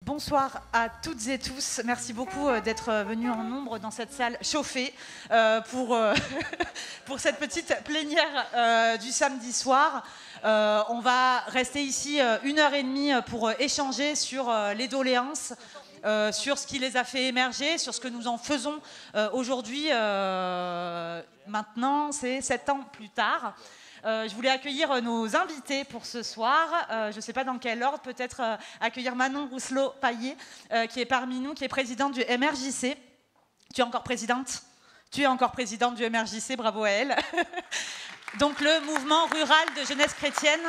Bonsoir à toutes et tous. Merci beaucoup d'être venus en nombre dans cette salle chauffée pour cette petite plénière du samedi soir. On va rester ici 1h30 pour échanger sur les doléances, sur ce qui les a fait émerger, sur ce que nous en faisons aujourd'hui. Maintenant, c'est 7 ans plus tard. Je voulais accueillir nos invités pour ce soir. Je ne sais pas dans quel ordre, peut-être accueillir Manon Rousselot-Paillet, qui est parmi nous, qui est présidente du MRJC. Tu es encore présidente ? Tu es encore présidente du MRJC, bravo à elle. Donc le mouvement rural de jeunesse chrétienne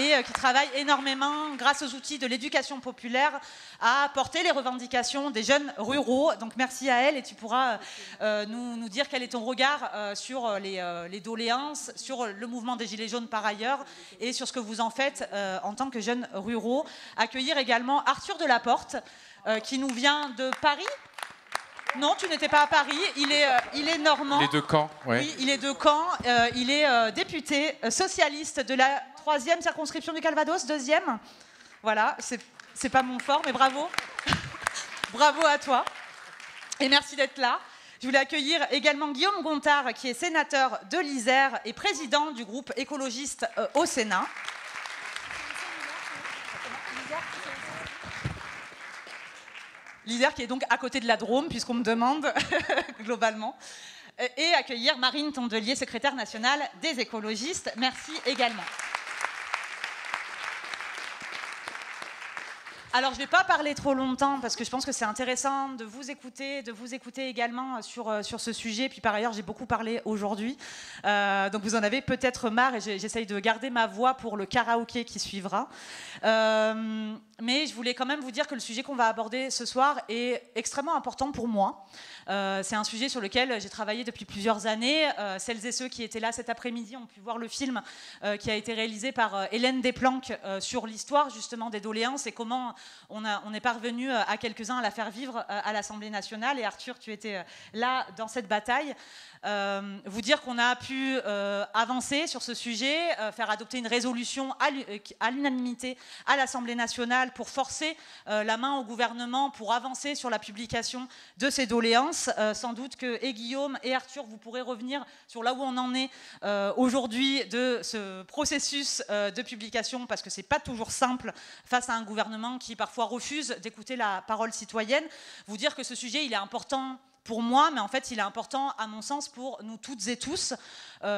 et qui travaille énormément grâce aux outils de l'éducation populaire à porter les revendications des jeunes ruraux. Donc merci à elle et tu pourras nous dire quel est ton regard sur les doléances, sur le mouvement des Gilets jaunes par ailleurs et sur ce que vous en faites en tant que jeunes ruraux. Accueillir également Arthur Delaporte qui nous vient de Paris. Non, tu n'étais pas à Paris, il est normand. Il est de Caen, ouais. Oui, il est de Caen, il est député socialiste de la 3e circonscription du Calvados, 2e. Voilà, c'est pas mon fort, mais bravo. Bravo à toi. Et merci d'être là. Je voulais accueillir également Guillaume Gontard, qui est sénateur de l'Isère et président du groupe écologiste au Sénat. L'Isère qui est donc à côté de la Drôme, puisqu'on me demande globalement. Et accueillir Marine Tondelier, secrétaire nationale des écologistes. Merci également. Alors, je ne vais pas parler trop longtemps parce que je pense que c'est intéressant de vous écouter également sur ce sujet. Puis par ailleurs, j'ai beaucoup parlé aujourd'hui. Donc vous en avez peut-être marre et j'essaye de garder ma voix pour le karaoké qui suivra. Mais je voulais quand même vous dire que le sujet qu'on va aborder ce soir est extrêmement important pour moi. C'est un sujet sur lequel j'ai travaillé depuis plusieurs années. Celles et ceux qui étaient là cet après-midi ont pu voir le film qui a été réalisé par Hélène Desplanques sur l'histoire justement des doléances et comment on est parvenu à quelques-uns à la faire vivre à l'Assemblée nationale. Et Arthur, tu étais là dans cette bataille. Vous dire qu'on a pu avancer sur ce sujet, faire adopter une résolution à l'unanimité à l'Assemblée nationale pour forcer la main au gouvernement pour avancer sur la publication de ces doléances. Sans doute que Guillaume et Arthur, vous pourrez revenir sur là où on en est aujourd'hui de ce processus de publication, parce que c'est pas toujours simple face à un gouvernement qui parfois refuse d'écouter la parole citoyenne. Vous dire que ce sujet, il est important pour moi, mais en fait, il est important, à mon sens, pour nous toutes et tous.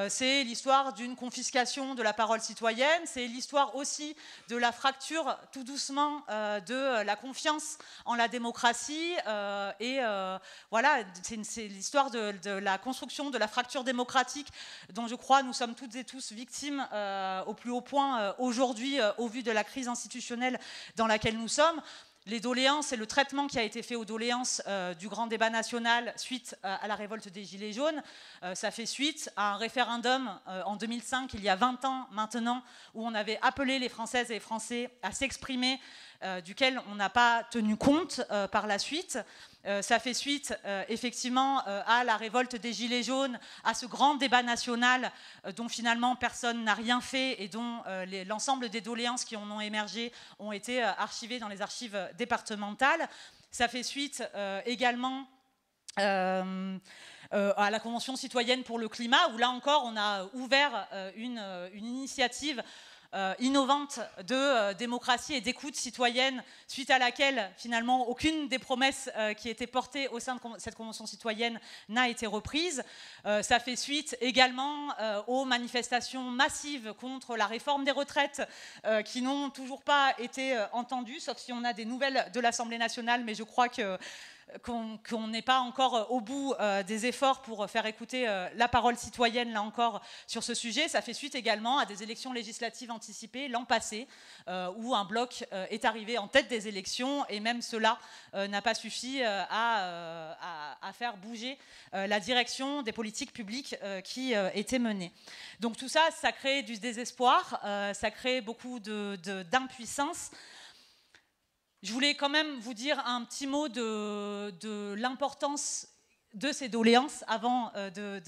C'est l'histoire d'une confiscation de la parole citoyenne, c'est l'histoire aussi de la fracture, tout doucement, de la confiance en la démocratie. Voilà, c'est l'histoire de la construction de la fracture démocratique dont je crois nous sommes toutes et tous victimes au plus haut point aujourd'hui, au vu de la crise institutionnelle dans laquelle nous sommes. Les doléances et le traitement qui a été fait aux doléances du grand débat national suite à la révolte des Gilets jaunes, ça fait suite à un référendum en 2005, il y a 20 ans maintenant, où on avait appelé les Françaises et les Français à s'exprimer, duquel on n'a pas tenu compte par la suite. Ça fait suite effectivement à la révolte des Gilets jaunes, à ce grand débat national dont finalement personne n'a rien fait et dont l'ensemble des doléances qui en ont émergé ont été archivées dans les archives départementales. Ça fait suite également à la Convention citoyenne pour le climat, où là encore on a ouvert une initiative innovante de démocratie et d'écoute citoyenne, suite à laquelle finalement aucune des promesses qui étaient portées au sein de cette convention citoyenne n'a été reprise. Ça fait suite également aux manifestations massives contre la réforme des retraites qui n'ont toujours pas été entendues, sauf si on a des nouvelles de l'Assemblée nationale, mais je crois qu'on n'est pas encore au bout des efforts pour faire écouter la parole citoyenne, là encore, sur ce sujet. Ça fait suite également à des élections législatives anticipées l'an passé, où un bloc est arrivé en tête des élections, et même cela n'a pas suffi à faire bouger la direction des politiques publiques qui étaient menées. Donc tout ça, ça crée du désespoir, ça crée beaucoup d'impuissance. Je voulais quand même vous dire un petit mot de l'importance de ces doléances avant de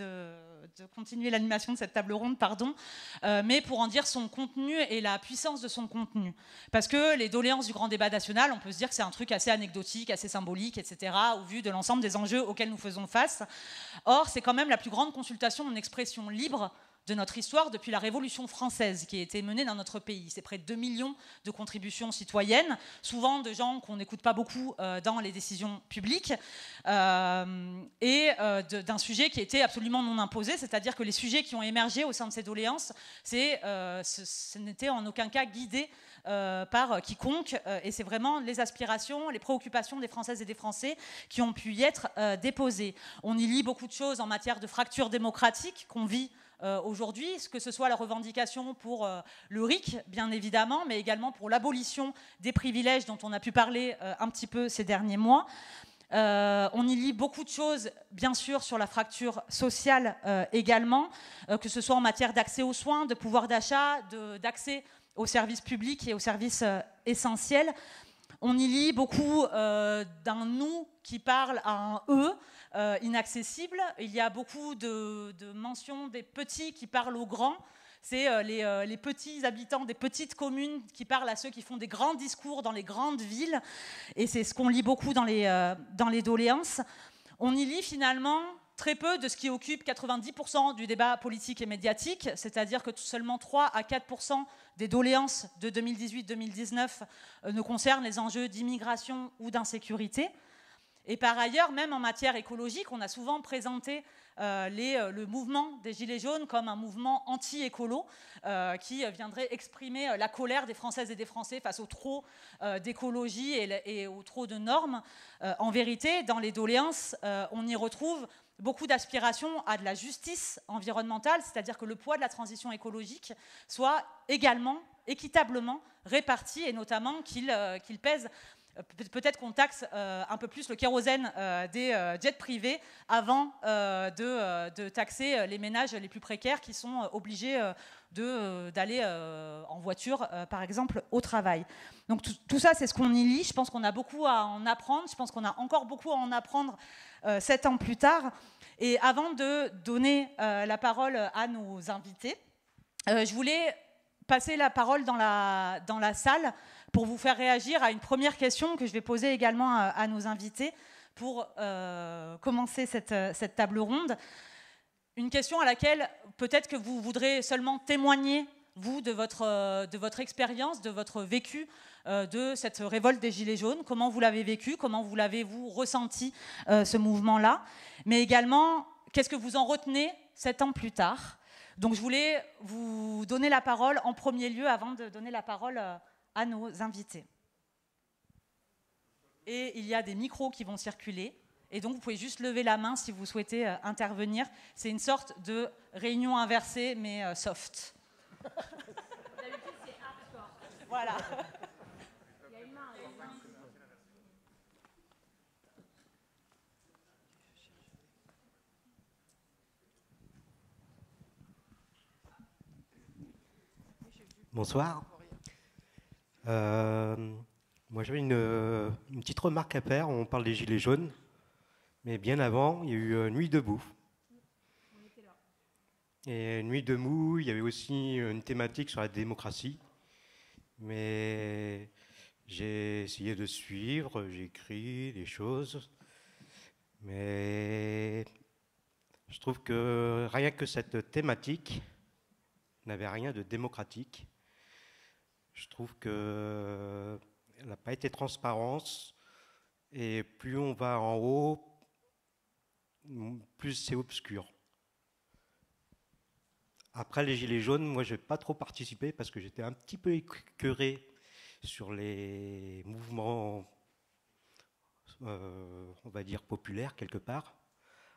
continuer l'animation de cette table ronde, pardon, mais pour en dire son contenu et la puissance de son contenu. Parce que les doléances du grand débat national, on peut se dire que c'est un truc assez anecdotique, assez symbolique, etc., au vu de l'ensemble des enjeux auxquels nous faisons face. Or, c'est quand même la plus grande consultation en expression libre de notre histoire depuis la Révolution française qui a été menée dans notre pays. C'est près de 2 millions de contributions citoyennes, souvent de gens qu'on n'écoute pas beaucoup dans les décisions publiques, et d'un sujet qui était absolument non imposé, c'est-à-dire que les sujets qui ont émergé au sein de ces doléances, ce n'était en aucun cas guidé par quiconque, et c'est vraiment les aspirations, les préoccupations des Françaises et des Français qui ont pu y être déposées. On y lit beaucoup de choses en matière de fracture démocratique qu'on vit aujourd'hui, que ce soit la revendication pour le RIC, bien évidemment, mais également pour l'abolition des privilèges dont on a pu parler un petit peu ces derniers mois. On y lit beaucoup de choses, bien sûr, sur la fracture sociale également, que ce soit en matière d'accès aux soins, de pouvoir d'achat, d'accès aux services publics et aux services essentiels. On y lit beaucoup d'un nous qui parle à un eux inaccessible. Il y a beaucoup de mentions des petits qui parlent aux grands. C'est les petits habitants des petites communes qui parlent à ceux qui font des grands discours dans les grandes villes. Et c'est ce qu'on lit beaucoup dans les doléances. On y lit finalement très peu de ce qui occupe 90% du débat politique et médiatique, c'est-à-dire que seulement 3 à 4% des doléances de 2018-2019 ne concernent les enjeux d'immigration ou d'insécurité. Et par ailleurs, même en matière écologique, on a souvent présenté le mouvement des Gilets jaunes comme un mouvement anti-écolo qui viendrait exprimer la colère des Françaises et des Français face au trop d'écologie et au trop de normes. En vérité, dans les doléances, on y retrouve beaucoup d'aspirations à de la justice environnementale, c'est-à-dire que le poids de la transition écologique soit également, équitablement réparti, et notamment qu'il pèse. Peut-être qu'on taxe un peu plus le kérosène des jets privés avant de taxer les ménages les plus précaires qui sont obligés d'aller en voiture, par exemple, au travail. Donc tout ça, c'est ce qu'on y lit. Je pense qu'on a beaucoup à en apprendre. Je pense qu'on a encore beaucoup à en apprendre 7 ans plus tard. Et avant de donner la parole à nos invités, je voulais passer la parole dans la salle pour vous faire réagir à une première question que je vais poser également à nos invités pour commencer cette table ronde. Une question à laquelle peut-être que vous voudrez seulement témoigner, vous, de votre expérience, de votre vécu de cette révolte des Gilets jaunes. Comment vous l'avez vécu? Comment vous l'avez-vous ressenti, ce mouvement-là? Mais également, qu'est-ce que vous en retenez 7 ans plus tard? Donc je voulais vous donner la parole en premier lieu avant de donner la parole à nos invités. Et il y a des micros qui vont circuler. Et donc, vous pouvez juste lever la main si vous souhaitez intervenir. C'est une sorte de réunion inversée, mais soft. D'habitude, c'est hardcore. Voilà. Il y a une main. Bonsoir. Moi, j'avais une petite remarque à faire. On parle des Gilets jaunes. Mais bien avant, il y a eu Nuit debout. On était là. Et Nuit debout, il y avait aussi une thématique sur la démocratie. Mais j'ai essayé de suivre, j'ai écrit des choses. Mais je trouve que rien que cette thématique n'avait rien de démocratique. Je trouve qu'elle n'a pas été transparente. Et plus on va en haut, plus c'est obscur. Après les Gilets jaunes, moi je n'ai pas trop participé parce que j'étais un petit peu écœuré sur les mouvements, on va dire, populaires quelque part.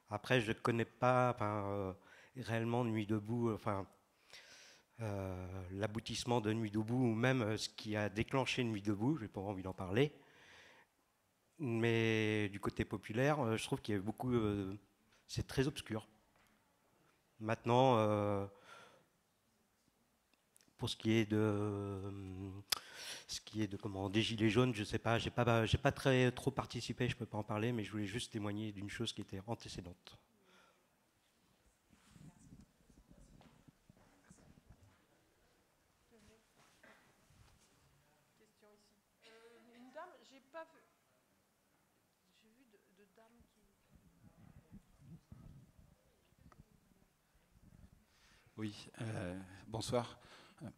Après, je ne connais pas réellement Nuit debout, l'aboutissement de Nuit debout ou même ce qui a déclenché Nuit debout, je n'ai pas envie d'en parler. Mais du côté populaire, je trouve qu'il y a beaucoup... c'est très obscur. Maintenant, pour ce qui est de ce qui est des gilets jaunes, je ne sais pas, j'ai pas trop participé, je ne peux pas en parler, mais je voulais juste témoigner d'une chose qui était antécédente. Une dame, j'ai pas vu. J'ai vu de dames qui. Oui, bonsoir.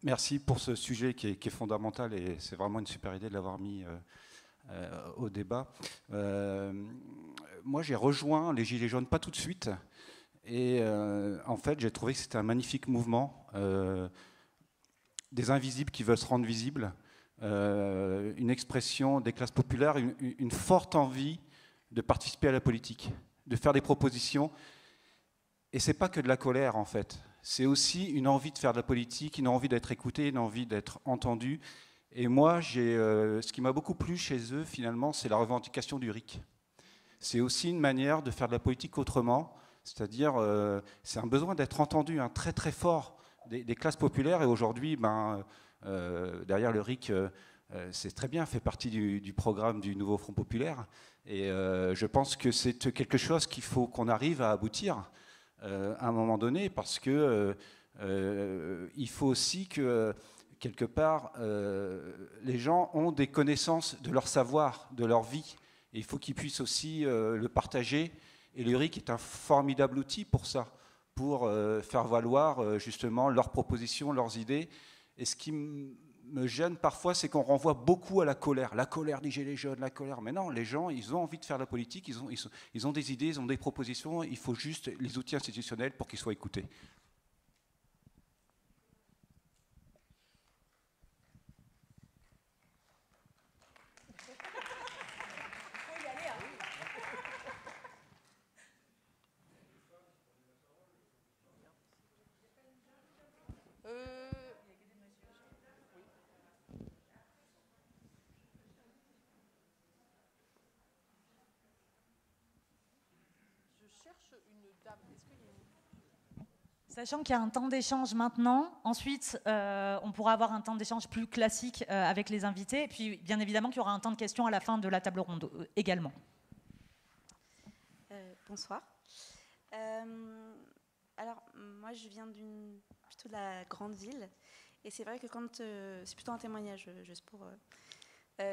Merci pour ce sujet qui est fondamental et c'est vraiment une super idée de l'avoir mis au débat. Moi, j'ai rejoint les Gilets jaunes pas tout de suite et en fait, j'ai trouvé que c'était un magnifique mouvement. Des invisibles qui veulent se rendre visibles, une expression des classes populaires, une forte envie de participer à la politique, de faire des propositions. Et c'est pas que de la colère en fait. C'est aussi une envie de faire de la politique, une envie d'être écouté, une envie d'être entendu. Et moi, ce qui m'a beaucoup plu chez eux, finalement, c'est la revendication du RIC. C'est aussi une manière de faire de la politique autrement, c'est-à-dire, c'est un besoin d'être entendu, très très fort des classes populaires. Et aujourd'hui, derrière le RIC, c'est très bien, fait partie du programme du nouveau Front populaire. Et je pense que c'est quelque chose qu'il faut qu'on arrive à aboutir à un moment donné, parce que il faut aussi que, quelque part, les gens ont des connaissances de leur savoir, de leur vie, et il faut qu'ils puissent aussi le partager, et le RIC est un formidable outil pour ça, pour faire valoir justement leurs propositions, leurs idées. Et ce qui me gêne parfois, c'est qu'on renvoie beaucoup à la colère des gilets jaunes, la colère. Mais non, les gens, ils ont envie de faire de la politique, ils ont des idées, ils ont des propositions, il faut juste les outils institutionnels pour qu'ils soient écoutés. Sachant qu'il y a un temps d'échange maintenant, ensuite on pourra avoir un temps d'échange plus classique avec les invités, et puis bien évidemment qu'il y aura un temps de questions à la fin de la table ronde également. Bonsoir. Alors moi je viens plutôt de la grande ville, et c'est vrai que c'est plutôt un témoignage juste pour...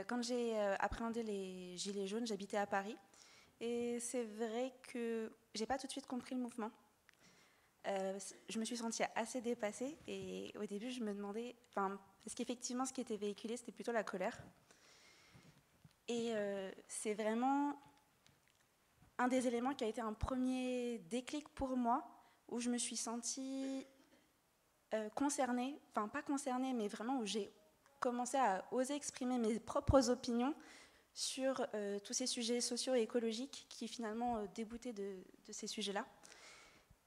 quand j'ai appréhendé les Gilets jaunes, j'habitais à Paris, et c'est vrai que j'ai pas tout de suite compris le mouvement. Je me suis sentie assez dépassée, et au début je me demandais, parce qu'effectivement ce qui était véhiculé c'était plutôt la colère, et c'est vraiment un des éléments qui a été un premier déclic pour moi, où je me suis sentie concernée, pas concernée, mais vraiment où j'ai commencé à oser exprimer mes propres opinions sur tous ces sujets sociaux et écologiques qui finalement déboutaient de ces sujets-là.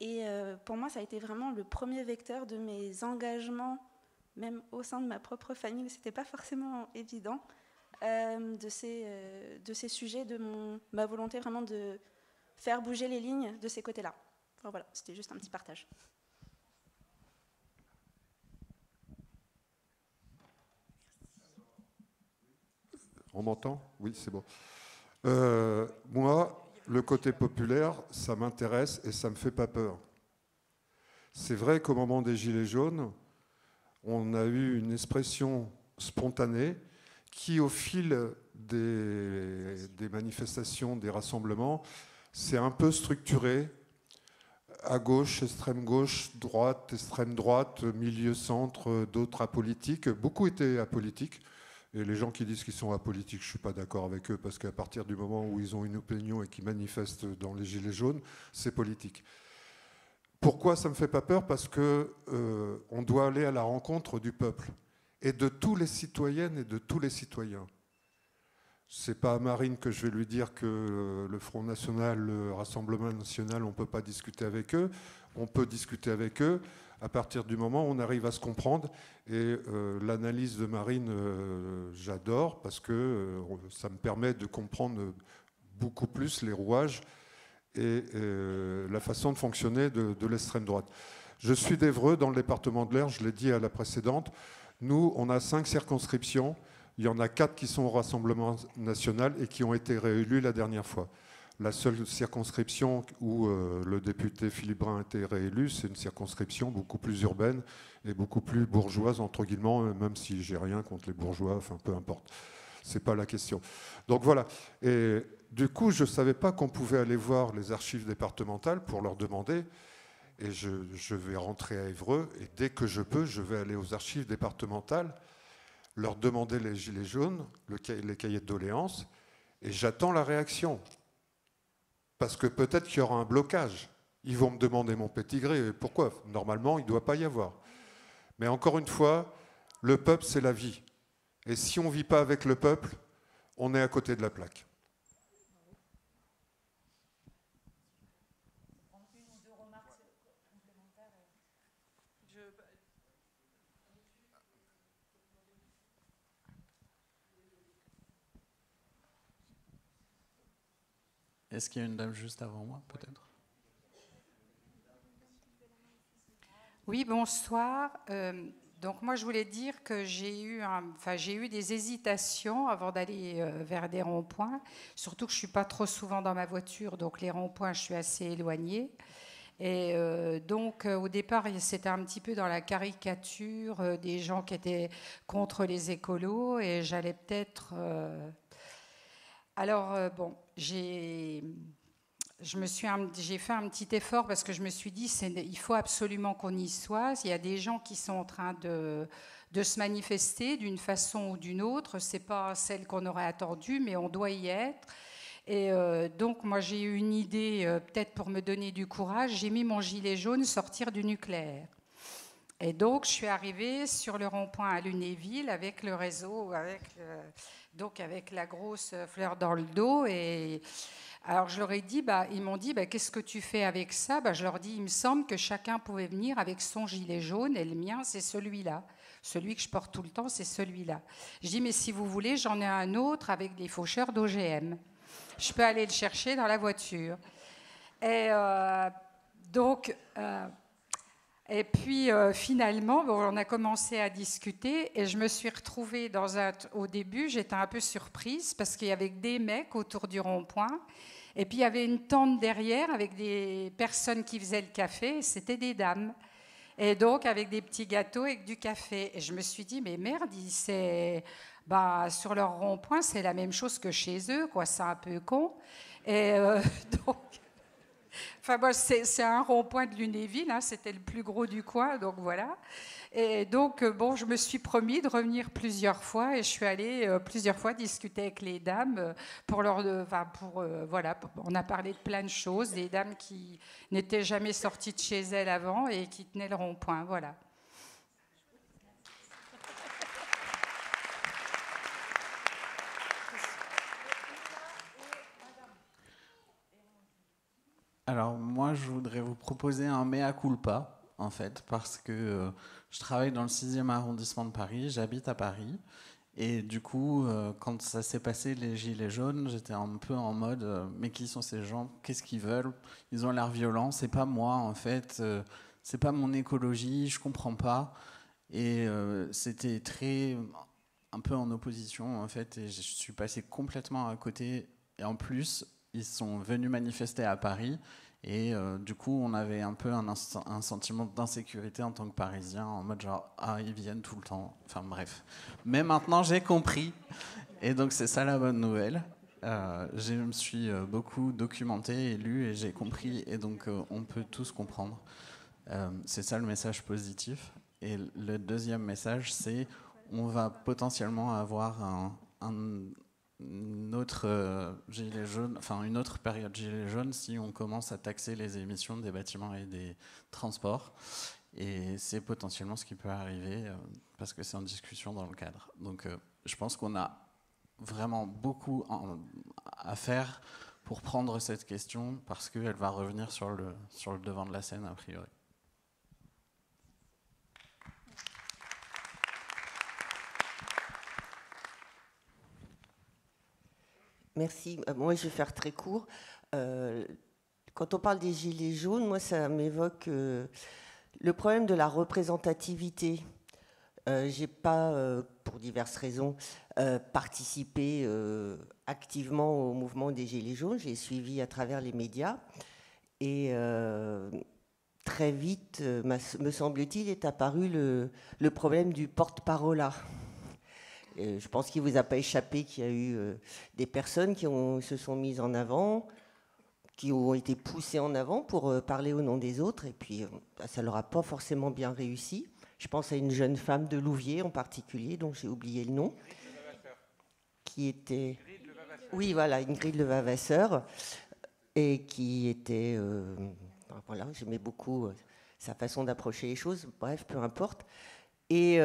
Et pour moi, ça a été vraiment le premier vecteur de mes engagements, même au sein de ma propre famille, où ce n'était pas forcément évident, de ces sujets, de ma volonté vraiment de faire bouger les lignes de ces côtés-là. Enfin, voilà, c'était juste un petit partage. On m'entend ? Oui, c'est bon. Moi, le côté populaire, ça m'intéresse et ça ne me fait pas peur. C'est vrai qu'au moment des Gilets jaunes, on a eu une expression spontanée qui, au fil des manifestations, des rassemblements, s'est un peu structurée à gauche, extrême gauche, droite, extrême droite, milieu centre, d'autres apolitiques. Beaucoup étaient apolitiques. Et les gens qui disent qu'ils sont apolitiques, je ne suis pas d'accord avec eux, parce qu'à partir du moment où ils ont une opinion et qu'ils manifestent dans les Gilets jaunes, c'est politique. Pourquoi ça ne me fait pas peur ? Parce qu'on doit aller à la rencontre du peuple, et de tous les citoyennes et de tous les citoyens. Ce n'est pas à Marine que je vais lui dire que le Front National, le Rassemblement National, on ne peut pas discuter avec eux. On peut discuter avec eux à partir du moment où on arrive à se comprendre. Et l'analyse de Marine, j'adore, parce que ça me permet de comprendre beaucoup plus les rouages et la façon de fonctionner de l'extrême droite. Je suis d'Évreux, dans le département de l'Eure, je l'ai dit à la précédente. Nous, on a 5 circonscriptions Il y en a 4 qui sont au Rassemblement national et qui ont été réélus la dernière fois. La seule circonscription où le député Philippe Brun a été réélu, c'est une circonscription beaucoup plus urbaine et beaucoup plus bourgeoise, entre guillemets, même si j'ai rien contre les bourgeois, enfin peu importe. C'est pas la question. Donc voilà. Et du coup, je ne savais pas qu'on pouvait aller voir les archives départementales pour leur demander. Et je vais rentrer à Évreux et dès que je peux, je vais aller aux archives départementales, leur demander les gilets jaunes, les cahiers de doléances, et j'attends la réaction. Parce que peut-être qu'il y aura un blocage. Ils vont me demander mon pédigré. Pourquoi? Normalement, il ne doit pas y avoir. Mais encore une fois, le peuple, c'est la vie. Et si on ne vit pas avec le peuple, on est à côté de la plaque. Est-ce qu'il y a une dame juste avant moi, peut-être? Oui, bonsoir. Donc moi, je voulais dire que j'ai eu des hésitations avant d'aller vers des ronds-points, surtout que je ne suis pas trop souvent dans ma voiture, donc les ronds-points, je suis assez éloignée. Et donc, au départ, c'était un petit peu dans la caricature des gens qui étaient contre les écolos, et j'allais peut-être... bon, j'ai fait un petit effort parce que je me suis dit il faut absolument qu'on y soit. Il y a des gens qui sont en train de se manifester d'une façon ou d'une autre. C'est pas celle qu'on aurait attendue, mais on doit y être. Et donc, moi, j'ai eu une idée, peut-être pour me donner du courage. J'ai mis mon gilet jaune sortir du nucléaire. Et donc, je suis arrivée sur le rond-point à Lunéville avec le réseau, avec la grosse fleur dans le dos. Et alors, je leur ai dit, ils m'ont dit, qu'est-ce que tu fais avec ça? Je leur dis, il me semble que chacun pouvait venir avec son gilet jaune, et le mien, c'est celui-là. Celui que je porte tout le temps, c'est celui-là. Je dis, mais si vous voulez, j'en ai un autre avec des faucheurs d'OGM. Je peux aller le chercher dans la voiture. Et et puis finalement, on a commencé à discuter et je me suis retrouvée au début, j'étais un peu surprise parce qu'il y avait des mecs autour du rond-point et puis il y avait une tente derrière avec des personnes qui faisaient le café et c'était des dames. Et donc avec des petits gâteaux et du café. Et je me suis dit, mais merde, sur leur rond-point, c'est la même chose que chez eux, quoi. C'est un peu con. Et donc... c'est un rond-point de Lunéville, hein, c'était le plus gros du coin, donc voilà. Et donc, je me suis promis de revenir plusieurs fois et je suis allée plusieurs fois discuter avec les dames on a parlé de plein de choses, des dames qui n'étaient jamais sorties de chez elles avant et qui tenaient le rond-point, voilà. Alors moi, je voudrais vous proposer un mea culpa, en fait, parce que je travaille dans le 6e arrondissement de Paris, j'habite à Paris, et du coup, quand ça s'est passé, les gilets jaunes, j'étais un peu en mode, mais qui sont ces gens? Qu'est-ce qu'ils veulent? Ils ont l'air violents, c'est pas moi, en fait, c'est pas mon écologie, je comprends pas. Et c'était un peu en opposition, en fait, et je suis passé complètement à côté, et en plus... Ils sont venus manifester à Paris et du coup on avait un peu un sentiment d'insécurité en tant que Parisien, en mode genre ils viennent tout le temps, enfin bref. Mais maintenant j'ai compris et donc c'est ça la bonne nouvelle. Je me suis beaucoup documenté et lu et j'ai compris et donc on peut tous comprendre. C'est ça le message positif. Et le deuxième message, c'est on va potentiellement avoir une autre gilet jaune, enfin une autre période gilet jaune si on commence à taxer les émissions des bâtiments et des transports. Et c'est potentiellement ce qui peut arriver parce que c'est en discussion dans le cadre. Donc je pense qu'on a vraiment beaucoup à faire pour prendre cette question parce qu'elle va revenir sur le devant de la scène a priori. Merci. Moi, je vais faire très court. Quand on parle des gilets jaunes, moi, ça m'évoque le problème de la représentativité. J'ai pas, pour diverses raisons, participé activement au mouvement des Gilets jaunes. J'ai suivi à travers les médias. Et très vite, me semble-t-il, est apparu le problème du porte-parole. Je pense qu'il ne vous a pas échappé qu'il y a eu des personnes qui se sont mises en avant, qui ont été poussées en avant pour parler au nom des autres, et puis ça ne leur a pas forcément bien réussi. Je pense à une jeune femme de Louviers en particulier, dont j'ai oublié le nom, qui était... Oui, voilà, Ingrid Levavasseur, et qui était... voilà, j'aimais beaucoup sa façon d'approcher les choses, bref, peu importe. Et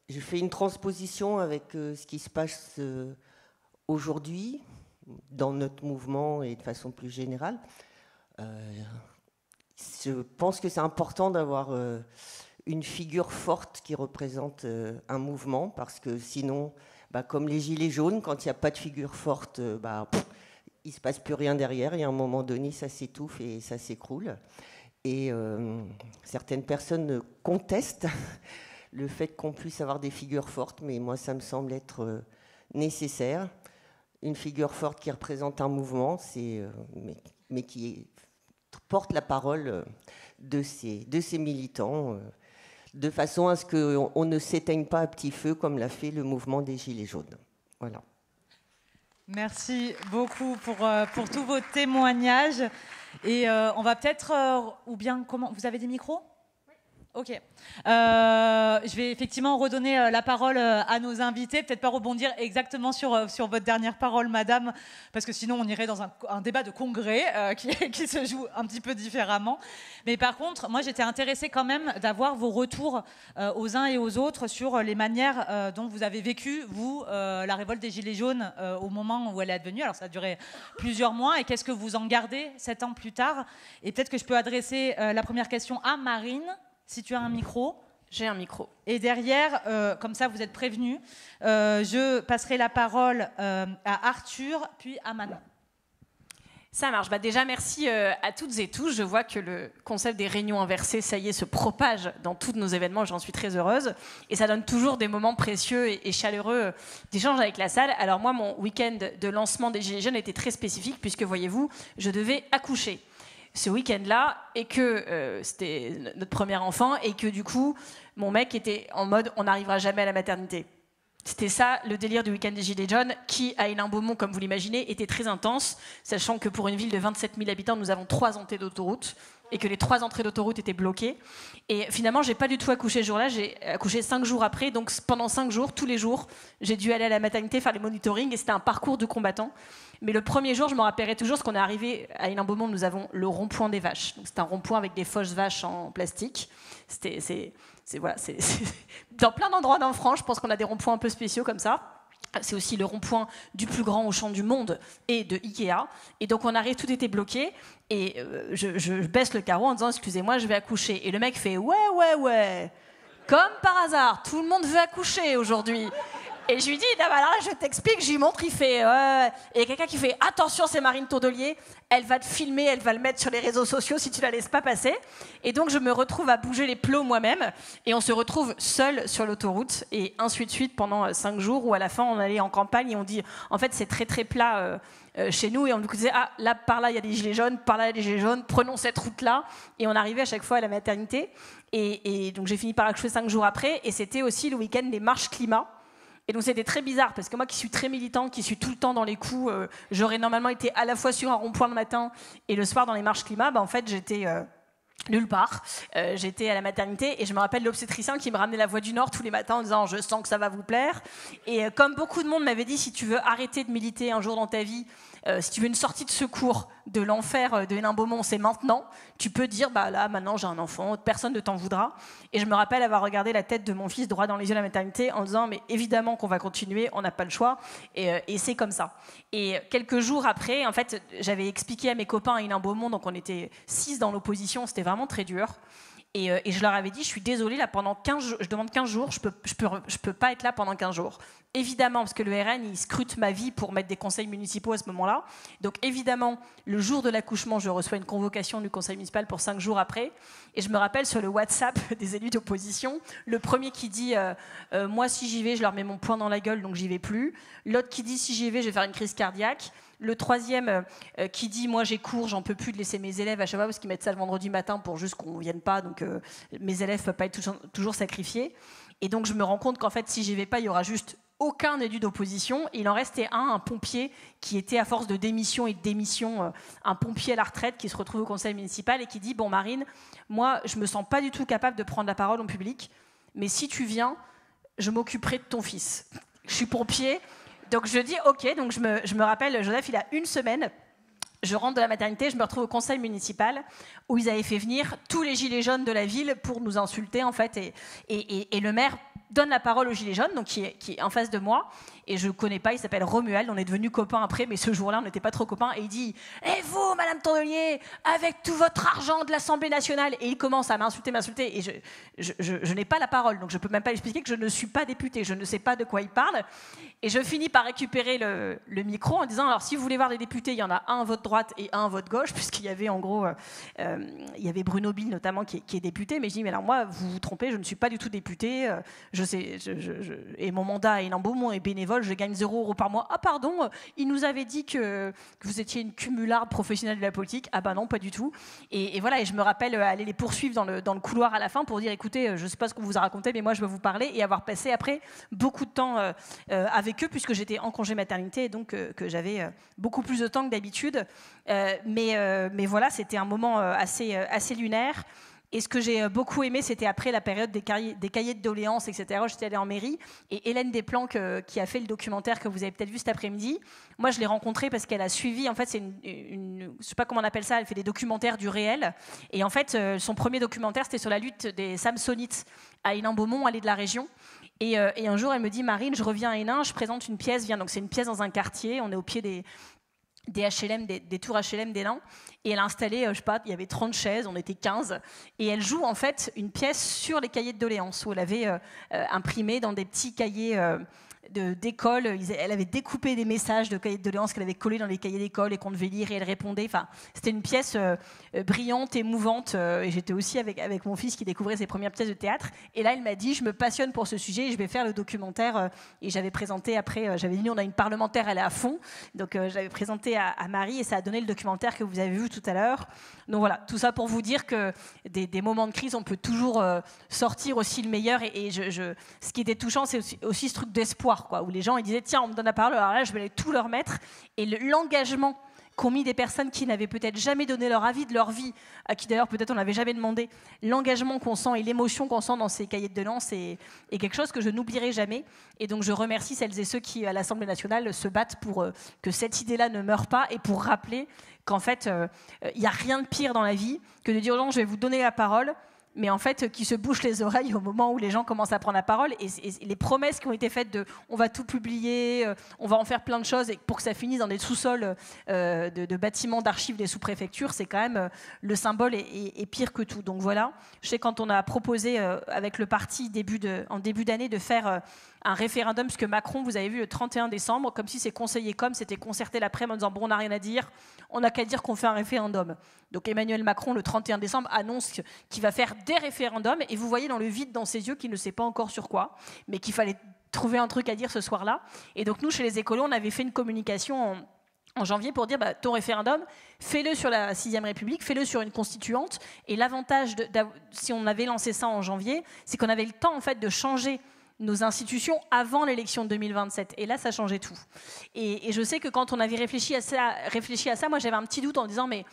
je fais une transposition avec ce qui se passe aujourd'hui dans notre mouvement et de façon plus générale. Je pense que c'est important d'avoir une figure forte qui représente un mouvement, parce que sinon, comme les Gilets jaunes, quand il n'y a pas de figure forte, il ne se passe plus rien derrière, et à un moment donné, ça s'étouffe et ça s'écroule. Et certaines personnes contestent le fait qu'on puisse avoir des figures fortes, mais moi, ça me semble être nécessaire. Une figure forte qui représente un mouvement, mais qui porte la parole de ces militants, de façon à ce qu'on ne s'éteigne pas à petit feu, comme l'a fait le mouvement des Gilets jaunes. Voilà. Merci beaucoup pour tous vos témoignages. Et on va peut-être... ou bien, comment... Vous avez des micros ? Ok. Je vais effectivement redonner la parole à nos invités. Peut-être pas rebondir exactement sur votre dernière parole, madame, parce que sinon on irait dans un débat de congrès qui se joue un petit peu différemment. Mais par contre, moi j'étais intéressée quand même d'avoir vos retours aux uns et aux autres sur les manières dont vous avez vécu, vous, la révolte des Gilets jaunes au moment où elle est advenue. Alors ça a duré plusieurs mois. Et qu'est-ce que vous en gardez 7 ans plus tard? Et peut-être que je peux adresser la première question à Marine. Si tu as un micro. J'ai un micro. Et derrière, comme ça vous êtes prévenus, je passerai la parole à Arthur, puis à Manon. Ça marche. Déjà, merci à toutes et tous. Je vois que le concept des réunions inversées, ça y est, se propage dans tous nos événements. J'en suis très heureuse. Et ça donne toujours des moments précieux et chaleureux d'échange avec la salle. Alors moi, mon week-end de lancement des Gilets jaunes était très spécifique, puisque, voyez-vous, je devais accoucher ce week-end-là, et que c'était notre premier enfant, et que du coup, mon mec était en mode « on n'arrivera jamais à la maternité ». C'était ça, le délire du week-end des Gilets jaunes, qui, à Hénin-Beaumont, comme vous l'imaginez, était très intense, sachant que pour une ville de 27 000 habitants, nous avons 3 entrées d'autoroute, et que les 3 entrées d'autoroute étaient bloquées. Et finalement, j'ai pas du tout accouché ce jour-là, j'ai accouché 5 jours après, donc pendant 5 jours, tous les jours, j'ai dû aller à la maternité faire les monitorings, et c'était un parcours de combattant. Mais le premier jour, je me rappellerai toujours, parce qu'on est arrivé à Hénin-Beaumont, nous avons le rond-point des vaches. C'est un rond-point avec des fausses vaches en plastique. Voilà, dans plein d'endroits en France, je pense qu'on a des ronds-points un peu spéciaux comme ça. C'est aussi le rond-point du plus grand Auchan du monde et de Ikea. Et donc on arrive, tout était bloqué. Et je baisse le carreau en disant « Excusez-moi, je vais accoucher ». Et le mec fait « Ouais. Comme par hasard, tout le monde veut accoucher aujourd'hui ». Et je lui dis, non, alors là, je t'explique, je lui montre, il fait, et il y a quelqu'un qui fait, attention, c'est Marine Tourdelier, elle va te filmer, elle va le mettre sur les réseaux sociaux si tu la laisses pas passer. Et donc, je me retrouve à bouger les plots moi-même, et on se retrouve seul sur l'autoroute, et ainsi de suite pendant 5 jours, où à la fin, on allait en campagne, et on dit, en fait, c'est très, très plat chez nous, et on nous disait, ah, là, par là, il y a des gilets jaunes, par là, il y a des gilets jaunes, prenons cette route-là, et on arrivait à chaque fois à la maternité, et donc j'ai fini par accoucher 5 jours après, et c'était aussi le week-end des marches climat. Et donc c'était très bizarre, parce que moi qui suis très militante, qui suis tout le temps dans les coups, j'aurais normalement été à la fois sur un rond-point le matin et le soir dans les marches climat, en fait j'étais nulle part. J'étais à la maternité et je me rappelle l'obstétricien qui me ramenait la Voix du Nord tous les matins en disant « je sens que ça va vous plaire ». Et comme beaucoup de monde m'avait dit « si tu veux arrêter de militer un jour dans ta vie, si tu veux une sortie de secours de l'enfer de Hénin-Beaumont, c'est maintenant. Tu peux dire, là, maintenant, j'ai un enfant, personne ne t'en voudra. » Et je me rappelle avoir regardé la tête de mon fils droit dans les yeux à la maternité en disant, mais évidemment qu'on va continuer, on n'a pas le choix. Et c'est comme ça. Et quelques jours après, en fait, j'avais expliqué à mes copains à Hénin-Beaumont, donc on était 6 dans l'opposition, c'était vraiment très dur. Et je leur avais dit, je suis désolée, là, pendant 15 jours, je demande 15 jours, je peux pas être là pendant 15 jours. Évidemment, parce que le RN, il scrute ma vie pour mettre des conseils municipaux à ce moment-là. Donc évidemment, le jour de l'accouchement, je reçois une convocation du conseil municipal pour 5 jours après. Et je me rappelle sur le WhatsApp des élus d'opposition, le premier qui dit moi, si j'y vais, je leur mets mon poing dans la gueule, donc j'y vais plus. L'autre qui dit si j'y vais, je vais faire une crise cardiaque. Le troisième qui dit moi j'ai cours, j'en peux plus de laisser mes élèves à chaque fois parce qu'ils mettent ça le vendredi matin pour juste qu'on ne vienne pas, donc mes élèves ne peuvent pas être toujours sacrifiés. Et donc je me rends compte qu'en fait si j'y vais pas, il y aura juste aucun élu d'opposition. Il en restait un pompier qui était à force de démission et de démission, un pompier à la retraite qui se retrouve au conseil municipal et qui dit bon Marine, moi je me sens pas du tout capable de prendre la parole en public, mais si tu viens, je m'occuperai de ton fils. Je suis pompier. Donc je dis ok, donc je me rappelle, Joseph, il a une semaine, je rentre de la maternité, je me retrouve au conseil municipal où ils avaient fait venir tous les gilets jaunes de la ville pour nous insulter en fait, et le maire donne la parole aux gilets jaunes, donc qui est en face de moi, et je ne connais pas, il s'appelle Romuald, on est devenus copains après, mais ce jour-là on n'était pas trop copains, et il dit « Et vous, Madame Tondelier, avec tout votre argent de l'Assemblée nationale ?» Et il commence à m'insulter, et je n'ai pas la parole, donc je ne peux même pas expliquer que je ne suis pas députée, je ne sais pas de quoi il parle, et je finis par récupérer le micro en disant « Alors si vous voulez voir des députés, il y en a un à votre droite et un à votre gauche, puisqu'il y avait en gros, il y avait Bruno Bille notamment qui est député, mais je dis « Mais alors moi, vous vous trompez, je ne suis pas du tout député, et mon mandat à Hénin-Beaumont est bénévole, je gagne 0 € par mois. Ah pardon, il nous avait dit que vous étiez une cumularde professionnelle de la politique. Ah bah non, pas du tout. Et voilà, et je me rappelle aller les poursuivre dans le couloir à la fin pour dire écoutez, je ne sais pas ce qu'on vous a raconté, mais moi je veux vous parler, et avoir passé après beaucoup de temps avec eux puisque j'étais en congé maternité et donc que j'avais beaucoup plus de temps que d'habitude. Mais voilà, c'était un moment assez lunaire. Et ce que j'ai beaucoup aimé, c'était après la période des cahiers de doléances, etc. J'étais allée en mairie, et Hélène Desplanques, qui a fait le documentaire que vous avez peut-être vu cet après-midi, moi je l'ai rencontrée parce qu'elle a suivi, en fait c'est je sais pas comment on appelle ça, elle fait des documentaires du réel, et en fait son premier documentaire c'était sur la lutte des Samsonites à Hénin-Beaumont, allée de la région. Et un jour elle me dit Marine, je reviens à Hénin, je présente une pièce, donc c'est une pièce dans un quartier, on est au pied des HLM, des tours HLM d'Hénin, et elle a installé, je sais pas, il y avait 30 chaises, on était 15, et elle joue en fait une pièce sur les cahiers de doléances, où elle avait imprimé dans des petits cahiers d'école, elle avait découpé des messages de cahiers de doléances qu'elle avait collés dans les cahiers d'école et qu'on devait lire, et elle répondait, enfin, c'était une pièce brillante, émouvante, et j'étais aussi avec mon fils qui découvrait ses premières pièces de théâtre, et là elle m'a dit, je me passionne pour ce sujet, et je vais faire le documentaire, et j'avais présenté après, j'avais dit, on a une parlementaire, elle est à fond, donc j'avais présenté à Marie, et ça a donné le documentaire que vous avez vu tout à l'heure. Donc voilà, tout ça pour vous dire que des moments de crise, on peut toujours sortir aussi le meilleur, et ce qui était touchant, c'est aussi ce truc d'espoir, quoi, où les gens ils disaient tiens, on me donne la parole, alors là je vais tout leur mettre, et l'engagement qu'ont mis des personnes qui n'avaient peut-être jamais donné leur avis de leur vie, à qui d'ailleurs peut-être on n'avait jamais demandé, l'engagement qu'on sent et l'émotion qu'on sent dans ces cahiers de doléances est quelque chose que je n'oublierai jamais. Et donc je remercie celles et ceux qui à l'Assemblée nationale se battent pour que cette idée-là ne meure pas, et pour rappeler qu'en fait il n'y a rien de pire dans la vie que de dire aux gens je vais vous donner la parole, mais en fait, qui se bouchent les oreilles au moment où les gens commencent à prendre la parole. Et les promesses qui ont été faites de on va tout publier, on va en faire plein de choses, et pour que ça finisse dans des sous-sols de bâtiments d'archives des sous-préfectures, c'est quand même le symbole est pire que tout. Donc voilà, je sais quand on a proposé avec le parti en début d'année de faire un référendum, puisque Macron, vous avez vu, le 31 décembre, comme si ses conseillers s'étaient concertés l'après-midi en disant bon, on n'a rien à dire, on n'a qu'à dire qu'on fait un référendum. Donc Emmanuel Macron, le 31 décembre, annonce qu'il va faire des référendums, et vous voyez dans le vide dans ses yeux qu'il ne sait pas encore sur quoi, mais qu'il fallait trouver un truc à dire ce soir-là. Et donc nous, chez les écolos, on avait fait une communication en janvier pour dire ton référendum, fais-le sur la 6ème République, fais-le sur une constituante. Et l'avantage, si on avait lancé ça en janvier, c'est qu'on avait le temps en fait de changer nos institutions avant l'élection de 2027. Et là, ça changeait tout. Et je sais que quand on avait réfléchi à ça, moi j'avais un petit doute en disant mais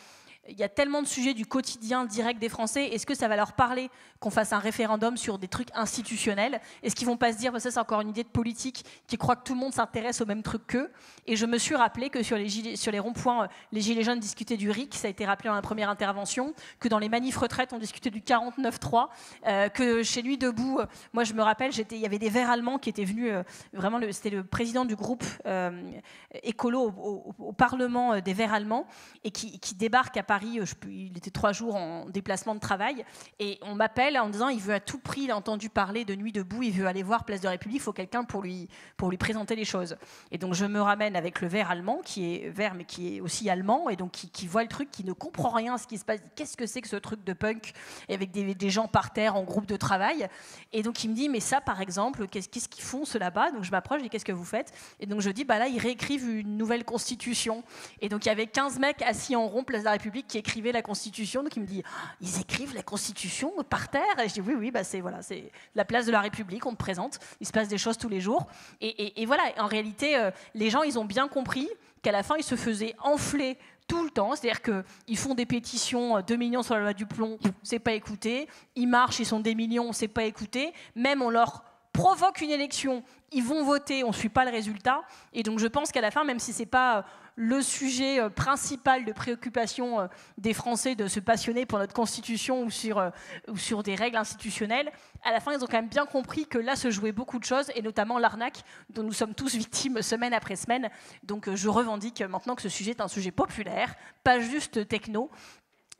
il y a tellement de sujets du quotidien direct des Français, est-ce que ça va leur parler qu'on fasse un référendum sur des trucs institutionnels? Est-ce qu'ils vont pas se dire, ça c'est encore une idée de politique, qui croit que tout le monde s'intéresse au même truc qu'eux? Et je me suis rappelé que sur les ronds-points, les gilets jaunes discutaient du RIC, ça a été rappelé dans la première intervention, que dans les manifs retraites, on discutait du 49.3, que chez Nuit debout, moi je me rappelle, il y avait des Verts allemands qui étaient venus, vraiment c'était le président du groupe écolo au Parlement des Verts allemands, et qui débarque à Paris Paris, il était 3 jours en déplacement de travail, et on m'appelle en disant il veut à tout prix, il a entendu parler de Nuit debout, il veut aller voir Place de la République, il faut quelqu'un pour lui présenter les choses. Et donc je me ramène avec le vert allemand, qui est vert mais qui est aussi allemand, et donc qui voit le truc, qui ne comprend rien à ce qui se passe. Qu'est-ce que c'est que ce truc de punk, et avec des gens par terre en groupe de travail. Et donc il me dit mais ça par exemple, qu'est-ce qu'ils font ceux là-bas? Donc je m'approche, je dis qu'est-ce que vous faites? Et donc je dis bah là ils réécrivent une nouvelle constitution. Et donc il y avait 15 mecs assis en rond Place de la République qui écrivaient la constitution. Donc il me dit ils écrivent la constitution par terre? Et je dis oui bah c'est la Place de la République, on te présente, il se passe des choses tous les jours. Et voilà, en réalité les gens ils ont bien compris qu'à la fin ils se faisaient enfler tout le temps, c'est-à-dire qu'ils font des pétitions, 2 millions sur la loi du plomb, c'est pas écouté, ils marchent, ils sont des millions, c'est pas écouté, même on leur provoque une élection, ils vont voter, on ne suit pas le résultat, et donc je pense qu'à la fin, même si c'est pas le sujet principal de préoccupation des Français de se passionner pour notre Constitution ou sur des règles institutionnelles, à la fin, ils ont quand même bien compris que là se jouaient beaucoup de choses, et notamment l'arnaque dont nous sommes tous victimes semaine après semaine. Donc je revendique maintenant que ce sujet est un sujet populaire, pas juste techno,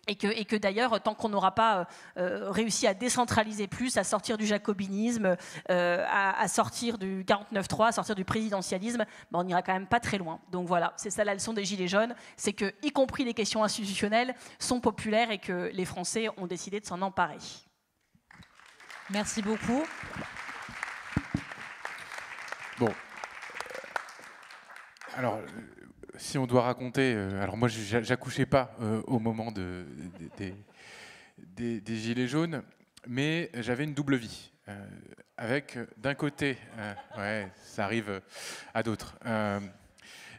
et que d'ailleurs, tant qu'on n'aura pas réussi à décentraliser plus, à sortir du jacobinisme, à sortir du 49.3, à sortir du présidentialisme, ben on n'ira quand même pas très loin. Donc voilà, c'est ça la leçon des Gilets jaunes, c'est que, y compris les questions institutionnelles, sont populaires et que les Français ont décidé de s'en emparer. Merci beaucoup. Bon. Alors, si on doit raconter... alors moi, j'accouchais pas au moment des Gilets jaunes, mais j'avais une double vie. Avec, d'un côté... ouais, ça arrive à d'autres.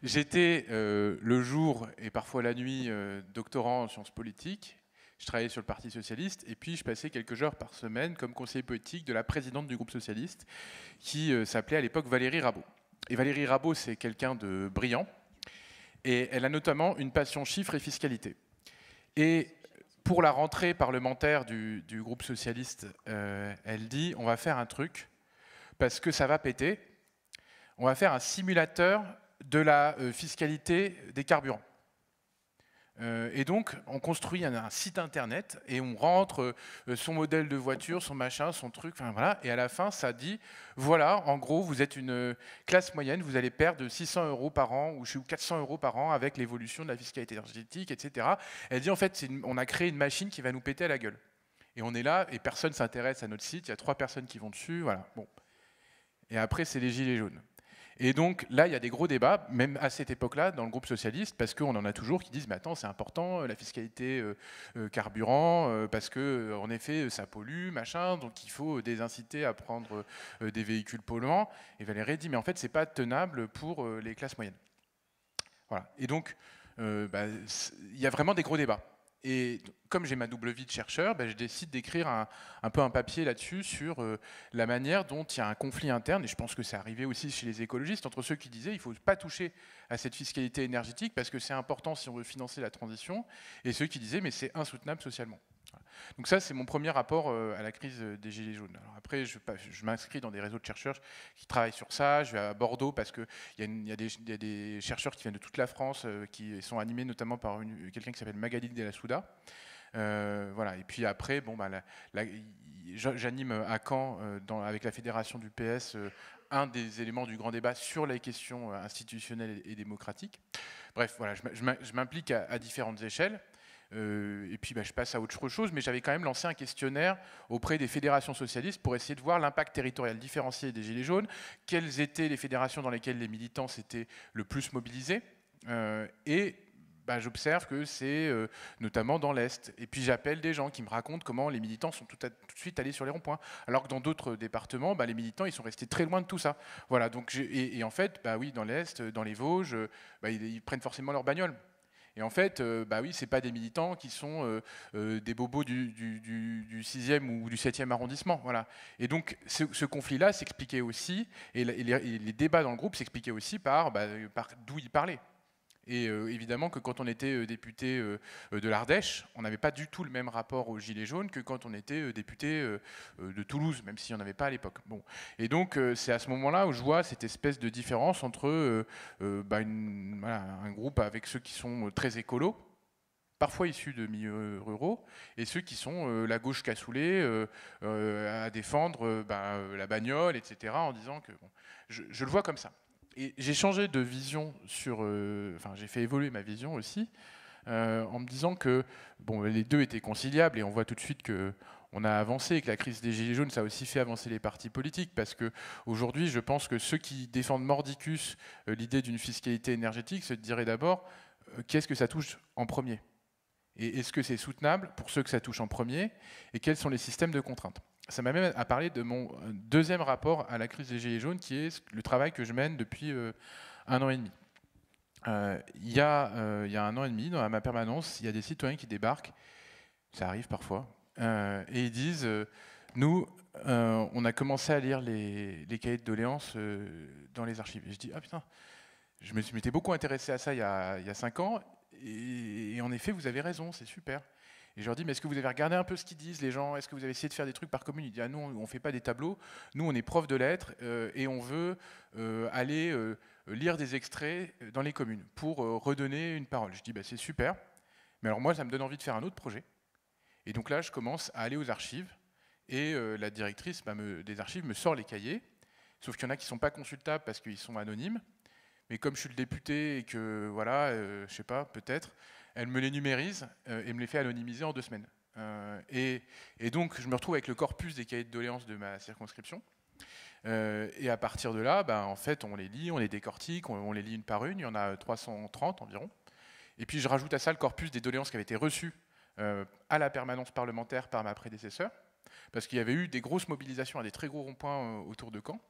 J'étais le jour et parfois la nuit doctorant en sciences politiques. Je travaillais sur le Parti socialiste et puis je passais quelques heures par semaine comme conseiller politique de la présidente du groupe socialiste qui s'appelait à l'époque Valérie Rabault. Et Valérie Rabault, c'est quelqu'un de brillant et elle a notamment une passion chiffres et fiscalité. Et pour la rentrée parlementaire du groupe socialiste, elle dit on va faire un truc parce que ça va péter. On va faire un simulateur de la fiscalité des carburants. Et donc, on construit un site internet et on rentre son modèle de voiture, son machin, son truc, enfin voilà. Et à la fin, ça dit, voilà, en gros, vous êtes une classe moyenne, vous allez perdre 600 € par an ou 400 € par an avec l'évolution de la fiscalité énergétique, etc. Elle dit, en fait, on a créé une machine qui va nous péter à la gueule. Et on est là et personne ne s'intéresse à notre site. Il y a 3 personnes qui vont dessus, voilà. Bon. Et après, c'est les Gilets jaunes. Et donc là, il y a des gros débats, même à cette époque-là, dans le groupe socialiste, parce qu'on en a toujours qui disent « mais attends, c'est important, la fiscalité carburant, parce que en effet, ça pollue, machin, donc il faut désinciter à prendre des véhicules polluants ». Et Valérie dit « mais en fait, c'est pas tenable pour les classes moyennes ». Voilà. Et donc, il y a vraiment des gros débats. Et comme j'ai ma double vie de chercheur, je décide d'écrire un peu un papier là-dessus sur la manière dont il y a un conflit interne, et je pense que c'est arrivé aussi chez les écologistes, entre ceux qui disaient qu'il ne faut pas toucher à cette fiscalité énergétique parce que c'est important si on veut financer la transition, et ceux qui disaient mais c'est insoutenable socialement. Voilà. Donc ça, c'est mon premier rapport à la crise des Gilets jaunes. Alors après, je m'inscris dans des réseaux de chercheurs qui travaillent sur ça. Je vais à Bordeaux parce qu'il y a des chercheurs qui viennent de toute la France qui sont animés notamment par quelqu'un qui s'appelle Magali de la Souda. Voilà. Et puis après, j'anime à Caen avec la fédération du PS un des éléments du grand débat sur les questions institutionnelles et démocratiques. Bref, voilà, je m'implique à différentes échelles. Et puis je passe à autre chose, mais j'avais quand même lancé un questionnaire auprès des fédérations socialistes pour essayer de voir l'impact territorial différencié des Gilets jaunes, quelles étaient les fédérations dans lesquelles les militants s'étaient le plus mobilisés, et j'observe que c'est notamment dans l'Est. Et puis j'appelle des gens qui me racontent comment les militants sont tout de suite allés sur les ronds-points, alors que dans d'autres départements, les militants ils sont restés très loin de tout ça. Voilà, donc et en fait, oui, dans l'Est, dans les Vosges, ils prennent forcément leur bagnole. Et en fait, oui, c'est pas des militants qui sont des bobos du 6e ou du 7e arrondissement. Voilà. Et donc, ce conflit-là s'expliquait aussi, et les débats dans le groupe s'expliquaient aussi par d'où ils parlaient. Et évidemment que quand on était député de l'Ardèche, on n'avait pas du tout le même rapport aux Gilets jaunes que quand on était député de Toulouse, même s'il n'y en avait pas à l'époque. Bon. Et donc c'est à ce moment-là où je vois cette espèce de différence entre un groupe avec ceux qui sont très écolos, parfois issus de milieux ruraux, et ceux qui sont la gauche cassoulet, à défendre la bagnole, etc., en disant que... Bon, je le vois comme ça. Et j'ai changé de vision j'ai fait évoluer ma vision aussi, en me disant que les deux étaient conciliables, et on voit tout de suite qu'on a avancé, et que la crise des Gilets jaunes, ça a aussi fait avancer les partis politiques, parce qu'aujourd'hui, je pense que ceux qui défendent mordicus l'idée d'une fiscalité énergétique se diraient d'abord qu'est-ce que ça touche en premier, et est-ce que c'est soutenable pour ceux que ça touche en premier, et quels sont les systèmes de contraintes. Ça m'amène à parler de mon deuxième rapport à la crise des Gilets jaunes, qui est le travail que je mène depuis 1 an et demi. Il y a 1 an et demi, dans ma permanence, il y a des citoyens qui débarquent, ça arrive parfois, et ils disent nous, on a commencé à lire les cahiers de doléances dans les archives. Et je dis ah putain, je m'étais beaucoup intéressé à ça il y a 5 ans, et en effet, vous avez raison, c'est super. Et je leur dis, mais est-ce que vous avez regardé un peu ce qu'ils disent, les gens? Est-ce que vous avez essayé de faire des trucs par commune? Ils disent, ah, nous, on ne fait pas des tableaux. Nous, on est prof de lettres et on veut aller lire des extraits dans les communes pour redonner une parole. Je dis, bah, c'est super. Mais alors moi, ça me donne envie de faire un autre projet. Et donc là, je commence à aller aux archives. Et la directrice des archives me sort les cahiers. Sauf qu'il y en a qui ne sont pas consultables parce qu'ils sont anonymes. Mais comme je suis le député et que, voilà, je ne sais pas, peut-être... Elle me les numérise et me les fait anonymiser en 2 semaines. Et donc, je me retrouve avec le corpus des cahiers de doléances de ma circonscription. Et à partir de là, en fait, on les lit, on les décortique, on les lit une par une. Il y en a 330 environ. Et puis, je rajoute à ça le corpus des doléances qui avaient été reçues à la permanence parlementaire par ma prédécesseur. Parce qu'il y avait eu des grosses mobilisations à des très gros ronds-points autour de Caen.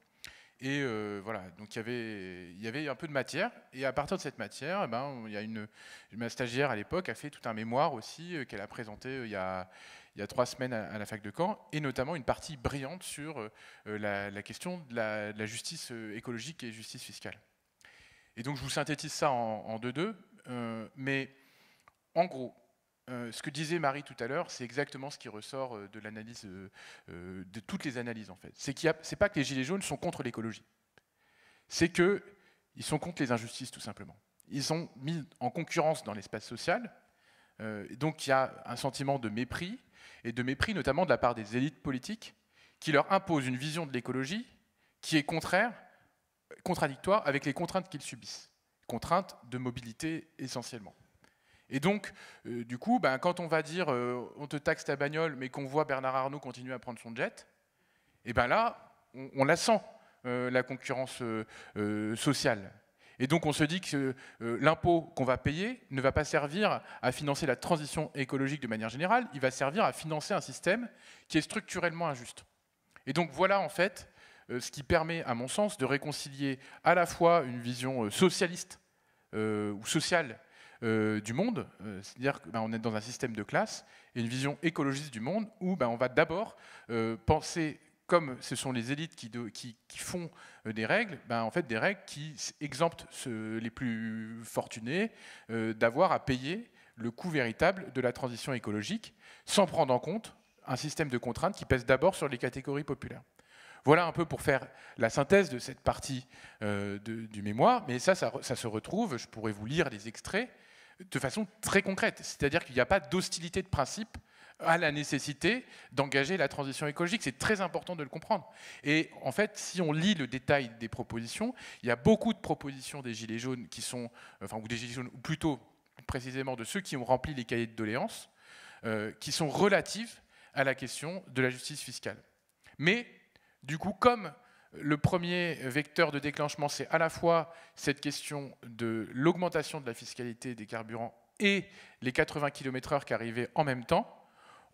Et voilà, donc il y avait un peu de matière, et à partir de cette matière, ma stagiaire à l'époque a fait tout un mémoire aussi qu'elle a présenté il y a 3 semaines à la fac de Caen, et notamment une partie brillante sur la question de la justice écologique et justice fiscale. Et donc je vous synthétise ça en 2-2, mais en gros, ce que disait Marie tout à l'heure, c'est exactement ce qui ressort de l'analyse, de toutes les analyses en fait. C'est pas que les Gilets jaunes sont contre l'écologie, c'est qu'ils sont contre les injustices tout simplement. Ils sont mis en concurrence dans l'espace social, donc il y a un sentiment de mépris, et de mépris notamment de la part des élites politiques, qui leur imposent une vision de l'écologie qui est contradictoire avec les contraintes qu'ils subissent, contraintes de mobilité essentiellement. Et donc, du coup, quand on va dire on te taxe ta bagnole, mais qu'on voit Bernard Arnault continuer à prendre son jet, et là, on la sent, la concurrence sociale. Et donc, on se dit que l'impôt qu'on va payer ne va pas servir à financer la transition écologique de manière générale, il va servir à financer un système qui est structurellement injuste. Et donc, voilà, en fait, ce qui permet, à mon sens, de réconcilier à la fois une vision socialiste ou sociale du monde, c'est-à-dire qu'on est dans un système de classe, et une vision écologiste du monde où on va d'abord penser, comme ce sont les élites qui font des règles, en fait des règles qui exemptent les plus fortunés d'avoir à payer le coût véritable de la transition écologique, sans prendre en compte un système de contraintes qui pèse d'abord sur les catégories populaires. Voilà un peu pour faire la synthèse de cette partie du mémoire, mais ça se retrouve, je pourrais vous lire les extraits, de façon très concrète. C'est-à-dire qu'il n'y a pas d'hostilité de principe à la nécessité d'engager la transition écologique. C'est très important de le comprendre. Et en fait, si on lit le détail des propositions, il y a beaucoup de propositions des Gilets jaunes qui sont, ou des Gilets jaunes, ou plutôt précisément de ceux qui ont rempli les cahiers de doléances, qui sont relatives à la question de la justice fiscale. Mais, du coup, comme le premier vecteur de déclenchement, c'est à la fois cette question de l'augmentation de la fiscalité des carburants et les 80 km/h qui arrivaient en même temps,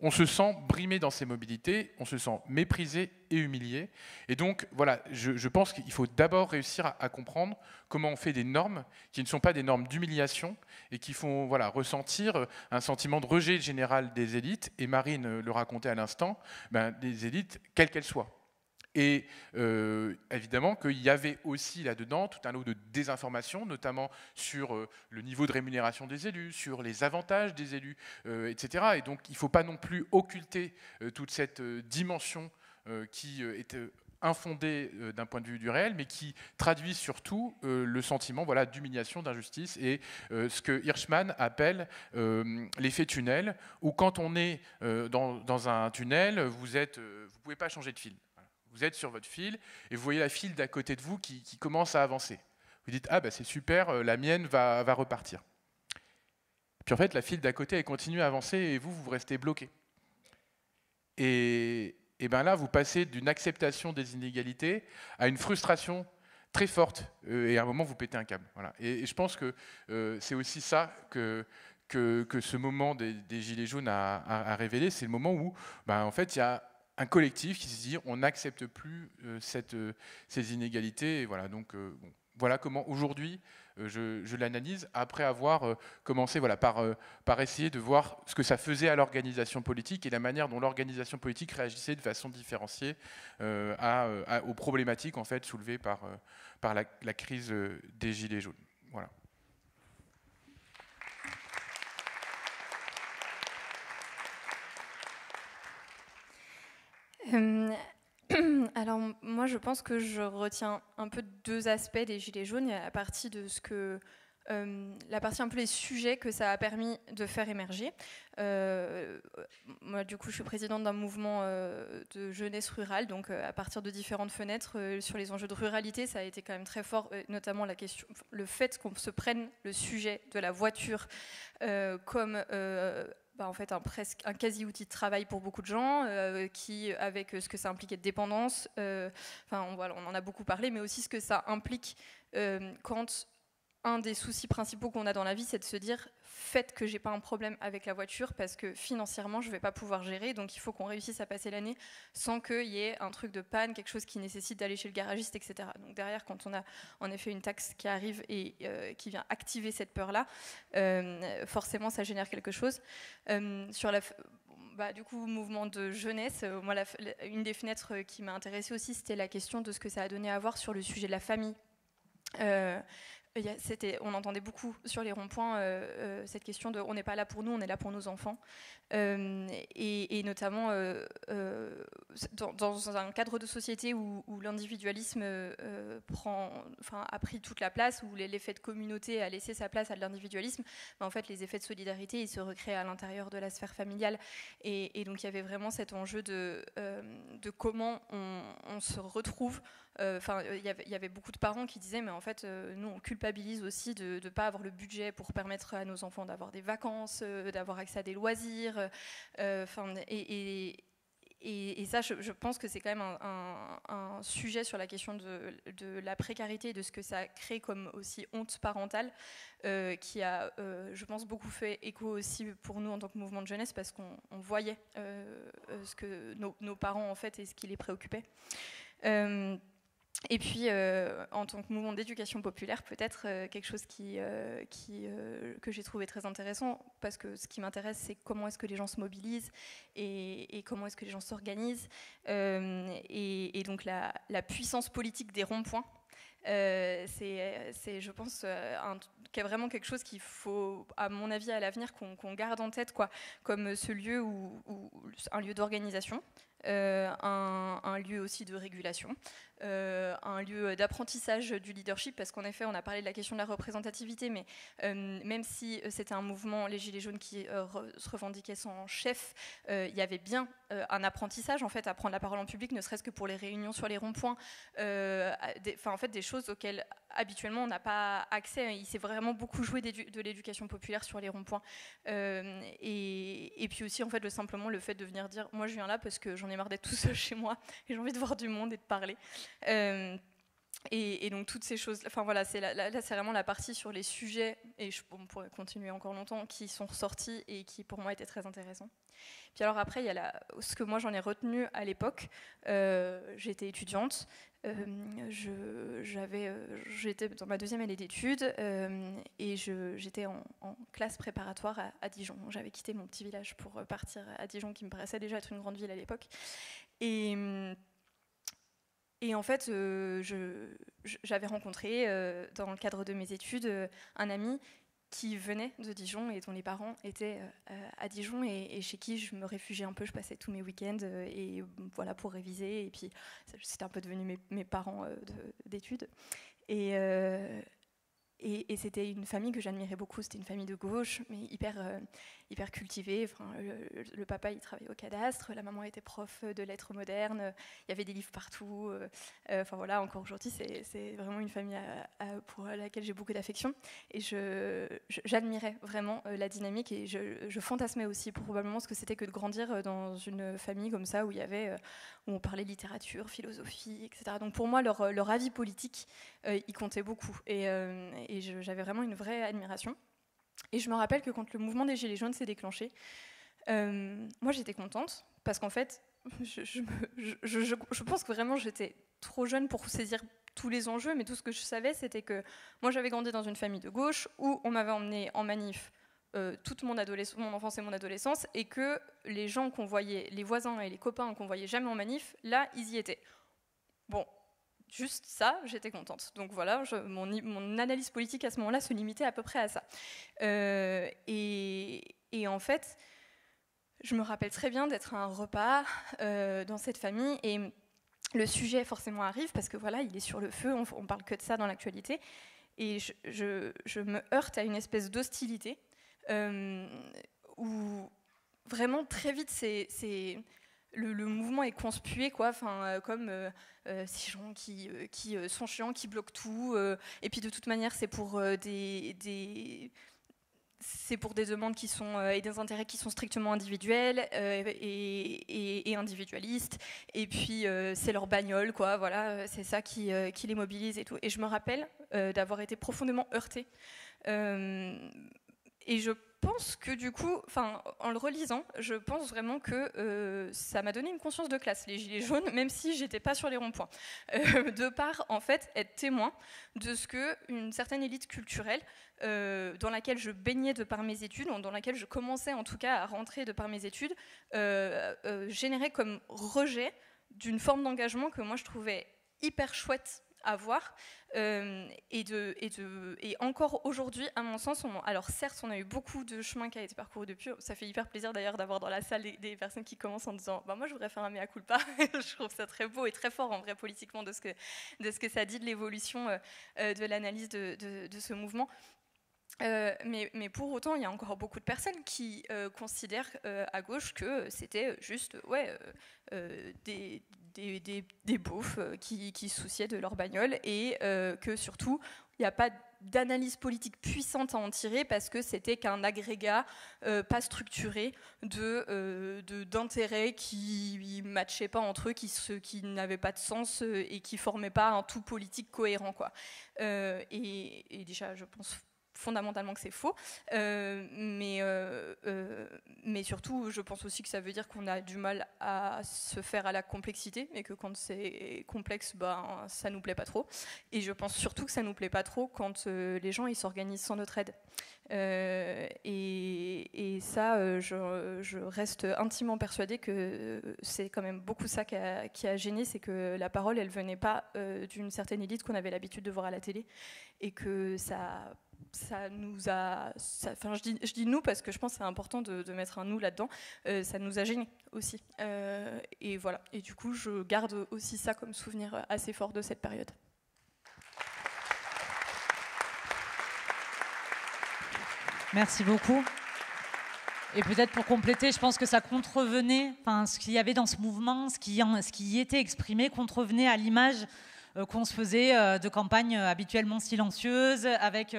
on se sent brimé dans ses mobilités, on se sent méprisé et humilié. Et donc, voilà, je pense qu'il faut d'abord réussir à comprendre comment on fait des normes qui ne sont pas des normes d'humiliation et qui font ressentir un sentiment de rejet général des élites, et Marine le racontait à l'instant, des élites, quelles qu'elles soient. Et évidemment qu'il y avait aussi là-dedans tout un lot de désinformation, notamment sur le niveau de rémunération des élus, sur les avantages des élus, etc. Et donc il ne faut pas non plus occulter toute cette dimension qui est infondées d'un point de vue du réel, mais qui traduisent surtout le sentiment d'humiliation, d'injustice, et ce que Hirschman appelle l'effet tunnel, où quand on est dans un tunnel, vous ne pouvez pas changer de fil. Vous êtes sur votre fil, et vous voyez la file d'à côté de vous qui commence à avancer. Vous dites « Ah, c'est super, la mienne va repartir ». Puis en fait, la file d'à côté, elle continue à avancer, et vous restez bloqué. Et bien là, vous passez d'une acceptation des inégalités à une frustration très forte, et à un moment, vous pétez un câble. Voilà. Et je pense que c'est aussi ça que ce moment des Gilets jaunes a révélé. C'est le moment où, en fait, il y a un collectif qui se dit on n'accepte plus ces inégalités. Et voilà, donc, voilà comment aujourd'hui je l'analyse, après avoir commencé par essayer de voir ce que ça faisait à l'organisation politique et la manière dont l'organisation politique réagissait de façon différenciée aux problématiques en fait, soulevées par la crise des Gilets jaunes. Voilà. Alors moi je pense que je retiens un peu deux aspects des Gilets jaunes. Il y a la partie de ce que la partie un peu les sujets que ça a permis de faire émerger. Moi du coup je suis présidente d'un mouvement de jeunesse rurale, donc à partir de différentes fenêtres sur les enjeux de ruralité, ça a été quand même très fort, notamment le fait qu'on se prenne le sujet de la voiture comme en fait un quasi-outil de travail pour beaucoup de gens, qui, avec ce que ça impliquait de dépendance, on en a beaucoup parlé, mais aussi ce que ça implique quand un des soucis principaux qu'on a dans la vie, c'est de se dire faites que j'ai pas un problème avec la voiture parce que financièrement je vais pas pouvoir gérer, donc il faut qu'on réussisse à passer l'année sans qu'il y ait un truc de panne, quelque chose qui nécessite d'aller chez le garagiste, etc. Donc derrière, quand on a en effet une taxe qui arrive et qui vient activer cette peur-là, forcément ça génère quelque chose. Sur du coup, mouvement de jeunesse, moi une des fenêtres qui m'a intéressée aussi, c'était la question de ce que ça a donné à voir sur le sujet de la famille. On entendait beaucoup sur les ronds-points cette question de on n'est pas là pour nous, on est là pour nos enfants. Et notamment dans un cadre de société où l'individualisme a pris toute la place, où l'effet de communauté a laissé sa place à l'individualisme, en fait les effets de solidarité ils se recréent à l'intérieur de la sphère familiale. Et donc il y avait vraiment cet enjeu de comment on se retrouve. Il y avait beaucoup de parents qui disaient mais en fait nous on culpabilise aussi de ne pas avoir le budget pour permettre à nos enfants d'avoir des vacances, d'avoir accès à des loisirs, et ça je pense que c'est quand même un sujet sur la question de la précarité et de ce que ça crée comme aussi honte parentale, qui a je pense beaucoup fait écho aussi pour nous en tant que mouvement de jeunesse, parce qu'on voyait ce que nos parents en fait et ce qui les préoccupait. Et puis, en tant que mouvement d'éducation populaire, peut-être quelque chose que j'ai trouvé très intéressant, parce que ce qui m'intéresse, c'est comment est-ce que les gens se mobilisent et comment est-ce que les gens s'organisent. Et donc, la puissance politique des ronds-points, c'est, je pense, qu'il y a vraiment quelque chose qu'il faut, à mon avis, à l'avenir, qu'on garde en tête, quoi, comme ce lieu un lieu d'organisation. Un lieu aussi de régulation, un lieu d'apprentissage du leadership, parce qu'en effet on a parlé de la question de la représentativité, mais même si c'était un mouvement, les Gilets jaunes, qui se revendiquait son chef, il y avait bien un apprentissage en fait, à prendre la parole en public, ne serait-ce que pour les réunions sur les ronds-points, en fait des choses auxquelles habituellement on n'a pas accès. Il s'est vraiment beaucoup joué de l'éducation populaire sur les ronds-points, et puis aussi en fait simplement le fait de venir dire moi je viens là parce que j'en ai marre d'être tout seul chez moi et j'ai envie de voir du monde et de parler. Et donc toutes ces choses, là c'est vraiment la partie sur les sujets, et on pourrait continuer encore longtemps, qui sont ressortis et qui pour moi étaient très intéressants. Puis alors après il y a ce que moi j'en ai retenu à l'époque. J'étais étudiante, j'étais dans ma deuxième année d'études, et j'étais en classe préparatoire à Dijon. J'avais quitté mon petit village pour partir à Dijon, qui me paraissait déjà être une grande ville à l'époque. Et en fait, j'avais rencontré, dans le cadre de mes études, un ami qui venaient de Dijon et dont les parents étaient à Dijon et chez qui je me réfugiais un peu. Je passais tous mes week-ends et voilà, pour réviser. Et puis, c'était un peu devenu mes parents d'études. Et c'était une famille que j'admirais beaucoup. C'était une famille de gauche, mais hyper cultivée. Enfin, le papa, il travaillait au cadastre. La maman était prof de lettres modernes. Il y avait des livres partout. Enfin voilà, encore aujourd'hui, c'est vraiment une famille pour laquelle j'ai beaucoup d'affection. Et j'admirais vraiment la dynamique et je fantasmais aussi probablement ce que c'était que de grandir dans une famille comme ça où on parlait littérature, philosophie, etc. Donc pour moi, leur avis politique, il comptait beaucoup. Et j'avais vraiment une vraie admiration. Et je me rappelle que quand le mouvement des Gilets jaunes s'est déclenché, moi j'étais contente parce qu'en fait, je pense que vraiment j'étais trop jeune pour saisir tous les enjeux, mais tout ce que je savais, c'était que moi j'avais grandi dans une famille de gauche où on m'avait emmenée en manif toute mon enfance et mon adolescence, et que les gens qu'on voyait, les voisins et les copains qu'on voyait jamais en manif, là ils y étaient. Bon. Juste ça, j'étais contente. Donc voilà, mon analyse politique à ce moment-là se limitait à peu près à ça. Et en fait, je me rappelle très bien d'être à un repas dans cette famille et le sujet forcément arrive parce que voilà, il est sur le feu, on parle que de ça dans l'actualité. Et je me heurte à une espèce d'hostilité où vraiment très vite le mouvement est conspué, quoi. Enfin, comme ces gens qui sont chiants, qui bloquent tout. Et puis de toute manière, c'est pour des demandes qui sont et des intérêts qui sont strictement individuels et individualistes. Et puis c'est leur bagnole, quoi. Voilà, c'est ça qui les mobilise et tout. Et je me rappelle d'avoir été profondément heurtée. Et je pense que du coup, en le relisant, je pense vraiment que ça m'a donné une conscience de classe, les Gilets jaunes, même si j'étais pas sur les ronds-points. De par, en fait, être témoin de ce qu'une certaine élite culturelle, dans laquelle je baignais de par mes études, dans laquelle je commençais en tout cas à rentrer de par mes études, générait comme rejet d'une forme d'engagement que moi je trouvais hyper chouette à voir. Et encore aujourd'hui, à mon sens, alors certes, on a eu beaucoup de chemin qui a été parcouru depuis. Ça fait hyper plaisir d'ailleurs d'avoir dans la salle des personnes qui commencent en disant moi je voudrais faire un mea culpa. Je trouve ça très beau et très fort en vrai politiquement de ce que ça dit de l'évolution de l'analyse de ce mouvement. Mais pour autant, il y a encore beaucoup de personnes qui considèrent à gauche que c'était juste des beaufs qui se souciaient de leur bagnole et que surtout, il n'y a pas d'analyse politique puissante à en tirer parce que c'était qu'un agrégat pas structuré d'intérêts qui ne matchaient pas entre eux, qui n'avaient pas de sens et qui ne formaient pas un tout politique cohérent, quoi. Et déjà, je pense fondamentalement que c'est faux, mais surtout je pense aussi que ça veut dire qu'on a du mal à se faire à la complexité et que quand c'est complexe, ça nous plaît pas trop, et je pense surtout que ça nous plaît pas trop quand les gens ils s'organisent sans notre aide, et ça je reste intimement persuadée que c'est quand même beaucoup ça qui a gêné, c'est que la parole elle venait pas d'une certaine élite qu'on avait l'habitude de voir à la télé, et que ça nous a... Enfin, je dis nous parce que je pense que c'est important de mettre un nous là-dedans. Ça nous a gênés aussi. Et voilà. Et du coup, je garde aussi ça comme souvenir assez fort de cette période. Merci beaucoup. Et peut-être pour compléter, je pense que ça contrevenait, ce qu'il y avait dans ce mouvement, ce qui y était exprimé, contrevenait à l'image qu'on se faisait de campagnes habituellement silencieuses, avec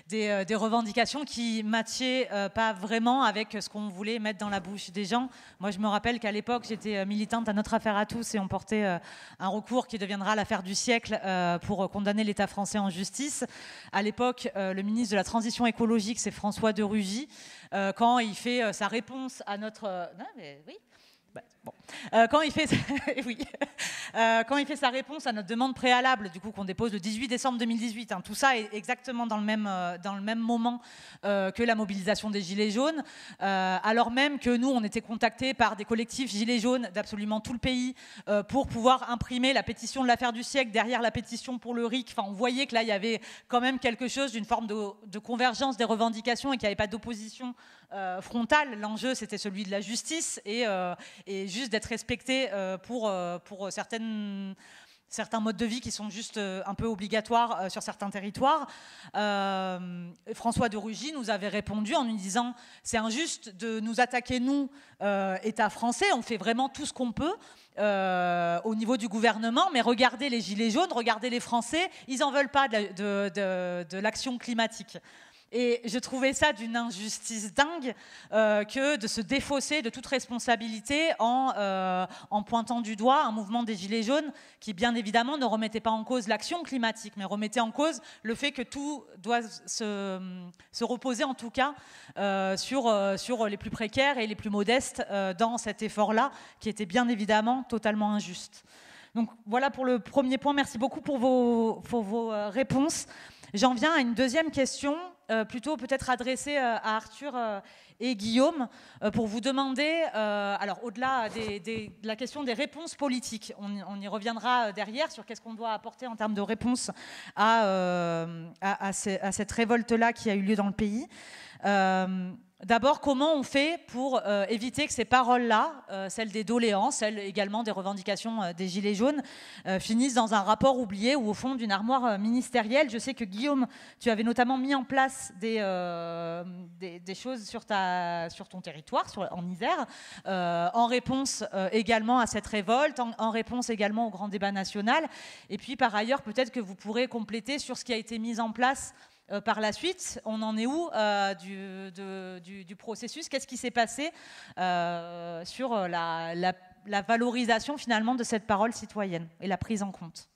des revendications qui matchaient pas vraiment avec ce qu'on voulait mettre dans la bouche des gens. Moi, je me rappelle qu'à l'époque, j'étais militante à Notre Affaire à tous et on portait un recours qui deviendra l'affaire du siècle pour condamner l'État français en justice. À l'époque, le ministre de la Transition écologique, c'est François de Rugy, quand il fait sa réponse à notre... Non, mais oui. Quand il fait oui. Quand il fait sa réponse à notre demande préalable, du coup qu'on dépose le 18 décembre 2018, tout ça est exactement dans le même moment que la mobilisation des Gilets jaunes, alors même que nous, on était contactés par des collectifs Gilets jaunes d'absolument tout le pays pour pouvoir imprimer la pétition de l'affaire du siècle derrière la pétition pour le RIC. Enfin, on voyait que là, il y avait quand même quelque chose d'une forme de convergence des revendications et qu'il n'y avait pas d'opposition frontale. L'enjeu, c'était celui de la justice et juste d'être respecté pour certains modes de vie qui sont juste un peu obligatoires sur certains territoires. François de Rugy nous avait répondu en nous disant « C'est injuste de nous attaquer, nous, État français, on fait vraiment tout ce qu'on peut au niveau du gouvernement, mais regardez les Gilets jaunes, regardez les Français, ils n'en veulent pas de l'action climatique. » Et je trouvais ça d'une injustice dingue que de se défausser de toute responsabilité en pointant du doigt un mouvement des Gilets jaunes qui, bien évidemment, ne remettait pas en cause l'action climatique, mais remettait en cause le fait que tout doit se reposer, en tout cas, sur les plus précaires et les plus modestes dans cet effort-là, qui était bien évidemment totalement injuste. Donc voilà pour le premier point. Merci beaucoup pour vos réponses. J'en viens à une deuxième question, plutôt peut-être adressée à Arthur et Guillaume, pour vous demander, alors au-delà de la question des réponses politiques, on y reviendra derrière sur qu'est-ce qu'on doit apporter en termes de réponse à cette révolte-là qui a eu lieu dans le pays. D'abord, comment on fait pour éviter que ces paroles-là, celles des doléances, celles également des revendications des Gilets jaunes, finissent dans un rapport oublié ou au fond d'une armoire ministérielle? Je sais que Guillaume, tu avais notamment mis en place des choses sur ton territoire, en Isère, en réponse également à cette révolte, en réponse également au grand débat national. Et puis par ailleurs, peut-être que vous pourrez compléter sur ce qui a été mis en place par la suite. On en est où du processus? Qu'est-ce qui s'est passé sur la valorisation finalement de cette parole citoyenne et la prise en compte?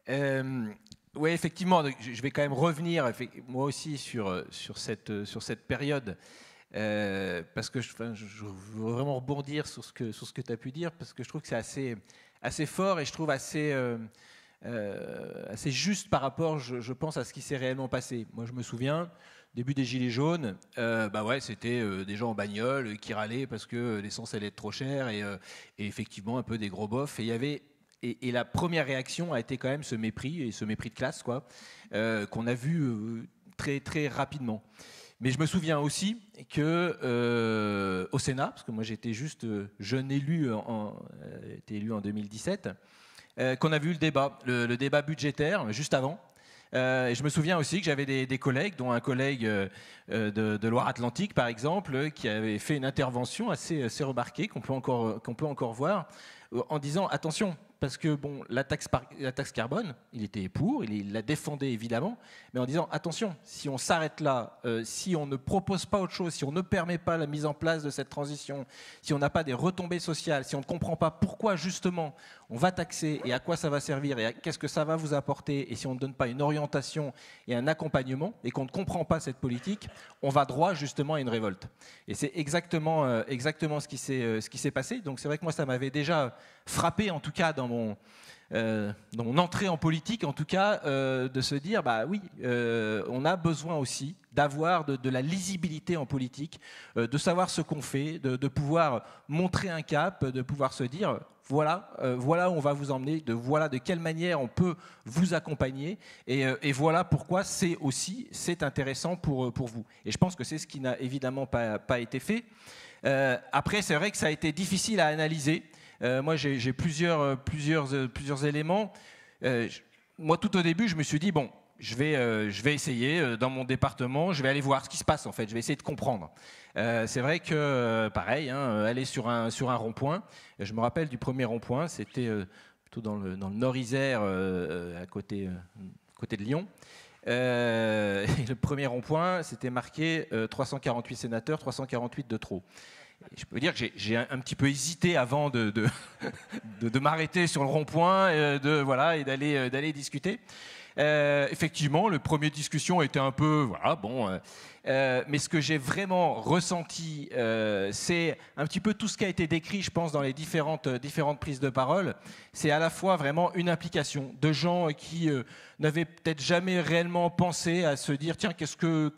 Oui, effectivement, je vais quand même revenir moi aussi sur cette période. Parce que je veux vraiment rebondir sur ce que tu as pu dire, parce que je trouve que c'est assez fort et je trouve assez juste par rapport, je pense, à ce qui s'est réellement passé. Moi, je me souviens, début des Gilets jaunes, c'était des gens en bagnole qui râlaient parce que l'essence allait être trop chère et effectivement un peu des gros bofs. Et la première réaction a été quand même ce mépris de classe, quoi, qu'on a vu très, très rapidement. Mais je me souviens aussi que au Sénat, parce que moi j'étais juste jeune élu, été élu en 2017, qu'on a vu le débat budgétaire juste avant. Et je me souviens aussi que j'avais des collègues, dont un collègue de Loire-Atlantique par exemple, qui avait fait une intervention assez remarquée, qu'on peut encore voir, en disant attention, parce que bon, la taxe carbone, il était pour, il la défendait évidemment, mais en disant attention, si on s'arrête là, si on ne propose pas autre chose, si on ne permet pas la mise en place de cette transition, si on n'a pas des retombées sociales, si on ne comprend pas pourquoi justement on va taxer et à quoi ça va servir et qu'est-ce que ça va vous apporter, et si on ne donne pas une orientation et un accompagnement et qu'on ne comprend pas cette politique, on va droit justement à une révolte. Et c'est exactement ce qui s'est passé. Donc c'est vrai que moi ça m'avait déjà frappé, en tout cas dans mon entrée en politique, en tout cas, de se dire, bah oui, on a besoin aussi d'avoir de la lisibilité en politique, de savoir ce qu'on fait, de pouvoir montrer un cap, de pouvoir se dire, voilà où on va vous emmener, voilà de quelle manière on peut vous accompagner, et voilà pourquoi c'est intéressant pour vous. Et je pense que c'est ce qui n'a évidemment pas été fait. Après, c'est vrai que ça a été difficile à analyser. Moi, j'ai plusieurs éléments. Moi, tout au début, je me suis dit, bon, je vais essayer dans mon département, je vais aller voir ce qui se passe, en fait. Je vais essayer de comprendre. C'est vrai que, pareil, aller sur un rond-point. Je me rappelle du premier rond-point, c'était plutôt dans le Nord-Isère, à côté de Lyon. Et le premier rond-point, c'était marqué 348 sénateurs, 348 de trop. Je peux dire que j'ai un petit peu hésité avant de m'arrêter sur le rond-point et d'aller discuter. Effectivement, le premier discussion était un peu, voilà, bon. Mais ce que j'ai vraiment ressenti, c'est un petit peu tout ce qui a été décrit, je pense, dans les différentes prises de parole. C'est à la fois vraiment une implication de gens qui n'avaient peut-être jamais réellement pensé à se dire, tiens,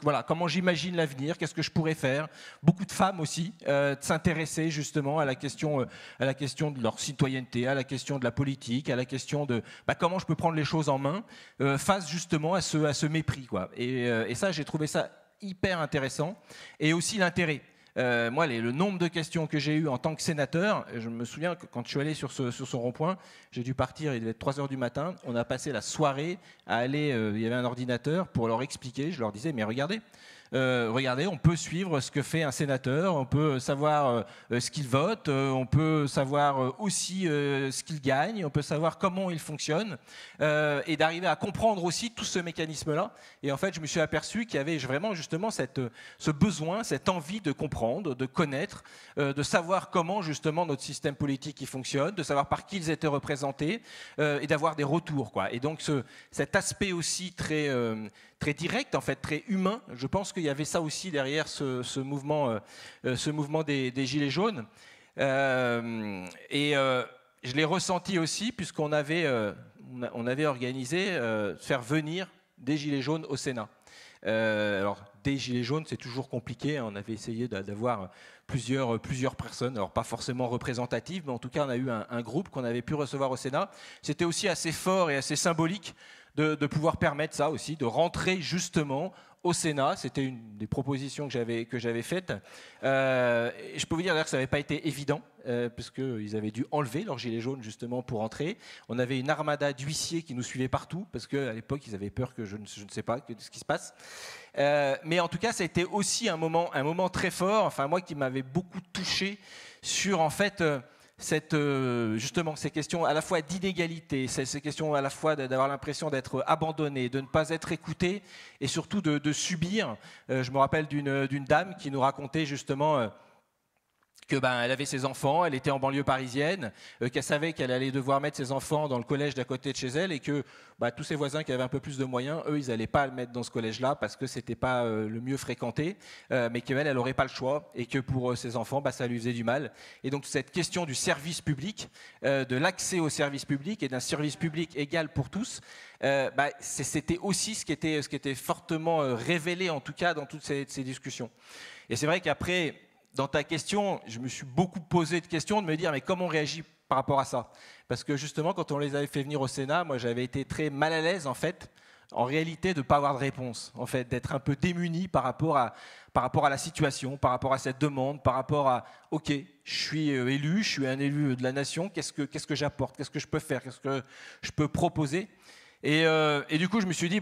voilà, comment j'imagine l'avenir, qu'est-ce que je pourrais faire. Beaucoup de femmes aussi, de s'intéresser justement à la question de leur citoyenneté, à la question de la politique, à la question de comment je peux prendre les choses en main face justement à ce mépris, quoi. Et ça, j'ai trouvé ça hyper intéressant, et aussi l'intérêt. Moi, le nombre de questions que j'ai eues en tant que sénateur, je me souviens que quand je suis allé sur ce rond-point, j'ai dû partir, il devait être 3 h du matin, on a passé la soirée à aller, il y avait un ordinateur pour leur expliquer, je leur disais, mais regardez, on peut suivre ce que fait un sénateur, on peut savoir ce qu'il vote, on peut savoir aussi ce qu'il gagne, on peut savoir comment il fonctionne, et d'arriver à comprendre aussi tout ce mécanisme-là. Et en fait, je me suis aperçu qu'il y avait vraiment justement ce besoin, cette envie de comprendre, de connaître, de savoir comment justement notre système politique il fonctionne, de savoir par qui ils étaient représentés, et d'avoir des retours, quoi. Et donc cet aspect aussi très direct, en fait, très humain. Je pense qu'il y avait ça aussi derrière ce mouvement des Gilets jaunes. Je l'ai ressenti aussi puisqu'on avait organisé faire venir des Gilets jaunes au Sénat. Alors, des Gilets jaunes, c'est toujours compliqué. On avait essayé d'avoir plusieurs personnes, alors pas forcément représentatives, mais en tout cas, on a eu un groupe qu'on avait pu recevoir au Sénat. C'était aussi assez fort et assez symbolique de pouvoir permettre ça aussi, de rentrer justement au Sénat. C'était une des propositions que j'avais faites. Je peux vous dire d'ailleurs que ça n'avait pas été évident, parce qu'ils avaient dû enlever leurs gilets jaunes justement pour entrer. On avait une armada d'huissiers qui nous suivaient partout, parce qu'à l'époque, ils avaient peur que je ne sais pas de ce qui se passe. Mais en tout cas, ça a été aussi un moment très fort, enfin moi qui m'avait beaucoup touché sur en fait... justement ces questions à la fois d'inégalité, ces questions à la fois d'avoir l'impression d'être abandonné, de ne pas être écouté et surtout de subir. Je me rappelle d'une dame qui nous racontait justement que elle avait ses enfants, elle était en banlieue parisienne, qu'elle savait qu'elle allait devoir mettre ses enfants dans le collège d'à côté de chez elle et que tous ses voisins qui avaient un peu plus de moyens, eux, ils n'allaient pas le mettre dans ce collège-là parce que c'était pas le mieux fréquenté, mais qu'elle, elle n'aurait pas le choix et que pour ses enfants, ça lui faisait du mal. Et donc cette question du service public, de l'accès au service public et d'un service public égal pour tous, c'était aussi ce qui était fortement révélé en tout cas dans toutes ces discussions. Et c'est vrai qu'après, dans ta question, je me suis beaucoup posé de questions, de me dire mais comment on réagit par rapport à ça? Parce que justement, quand on les avait fait venir au Sénat, moi j'avais été très mal à l'aise en fait, en réalité de ne pas avoir de réponse, en fait, d'être un peu démuni par rapport à la situation, par rapport à cette demande, par rapport à ok, je suis élu, je suis un élu de la nation, qu'est-ce que j'apporte, qu'est-ce que je peux faire, qu'est-ce que je peux proposer? Et du coup, je me suis dit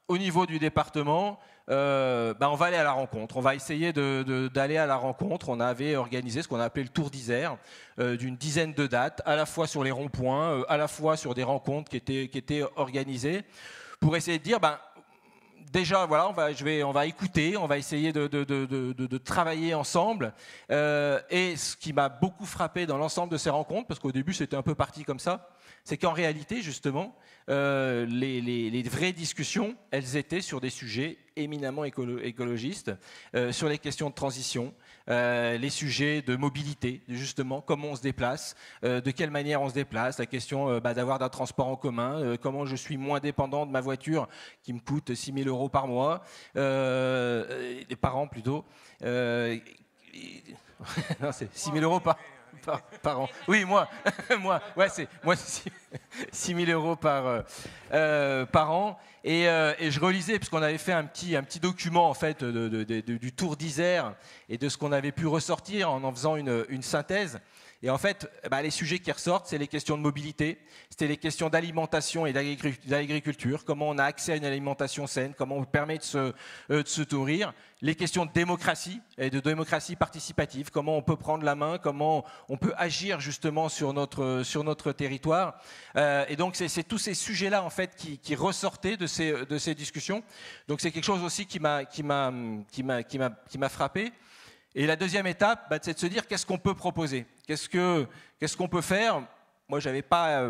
au niveau du département, on va aller à la rencontre. On va essayer d'aller à la rencontre. On avait organisé ce qu'on a appelé le Tour d'Isère, d'une dizaine de dates, à la fois sur les ronds-points, à la fois sur des rencontres qui étaient organisées, pour essayer de dire, déjà, voilà, on va écouter, on va essayer de travailler ensemble. Et ce qui m'a beaucoup frappé dans l'ensemble de ces rencontres, parce qu'au début c'était un peu parti comme ça, c'est qu'en réalité, justement, les vraies discussions, elles étaient sur des sujets éminemment écologistes, sur les questions de transition, les sujets de mobilité, justement, comment on se déplace, de quelle manière on se déplace, la question d'avoir un transport en commun, comment je suis moins dépendant de ma voiture qui me coûte 6 000 € par mois, par an plutôt. Non, c'est 6 000 € par an. Oui, moi, c'est 6 000 € par an. Et je relisais, puisqu'on avait fait un petit document en fait du Tour d'Isère et de ce qu'on avait pu ressortir en faisant une synthèse. Et en fait, les sujets qui ressortent, c'est les questions de mobilité, c'était les questions d'alimentation et d'agriculture, comment on a accès à une alimentation saine, comment on permet de se nourrir, les questions de démocratie et de démocratie participative, comment on peut prendre la main, comment on peut agir justement sur notre territoire. Et donc c'est tous ces sujets-là en fait qui ressortaient de ces discussions. Donc c'est quelque chose aussi qui m'a frappé. Et la deuxième étape, c'est de se dire qu'est-ce qu'on peut proposer, qu'est-ce qu'on peut faire. Moi, j'avais pas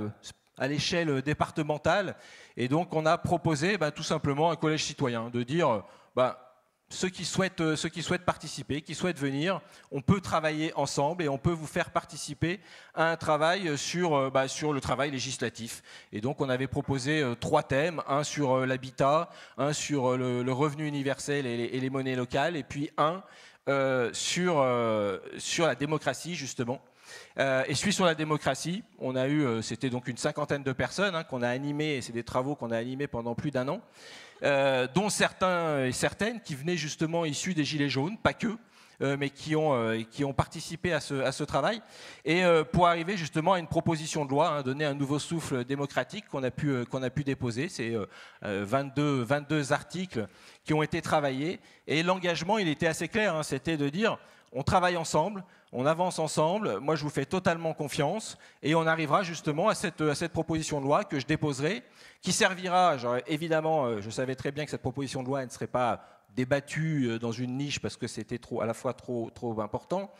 à l'échelle départementale. Et donc, on a proposé tout simplement un collège citoyen, de dire ceux qui souhaitent participer, qui souhaitent venir, on peut travailler ensemble et on peut vous faire participer à un travail sur le travail législatif. Et donc, on avait proposé 3 thèmes, un sur l'habitat, un sur le revenu universel et les monnaies locales, et puis un sur la démocratie, justement. Et celui sur la démocratie, on a eu, c'était donc une 50aine de personnes qu'on a animées, et c'est des travaux qu'on a animés pendant plus d'1 an, dont certains et certaines qui venaient justement issus des Gilets jaunes, pas que, mais qui ont participé à ce travail, et pour arriver justement à une proposition de loi, donner un nouveau souffle démocratique qu'on a pu déposer. C'est 22 articles qui ont été travaillés, et l'engagement, il était assez clair, c'était de dire, on travaille ensemble, on avance ensemble, moi je vous fais totalement confiance, et on arrivera justement à cette proposition de loi que je déposerai, qui servira, évidemment, je savais très bien que cette proposition de loi elle ne serait pas débattue dans une niche parce que c'était à la fois trop important,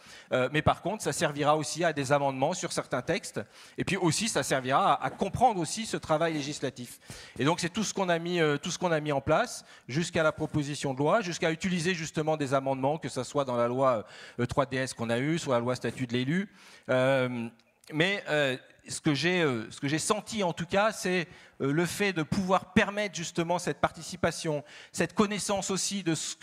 mais par contre ça servira aussi à des amendements sur certains textes, et puis aussi ça servira à comprendre aussi ce travail législatif. Et donc c'est tout ce qu'on a mis en place jusqu'à la proposition de loi, jusqu'à utiliser justement des amendements, que ce soit dans la loi 3DS qu'on a eue, sur la loi statut de l'élu. Mais ce que j'ai senti en tout cas, c'est le fait de pouvoir permettre justement cette participation, cette connaissance aussi de ce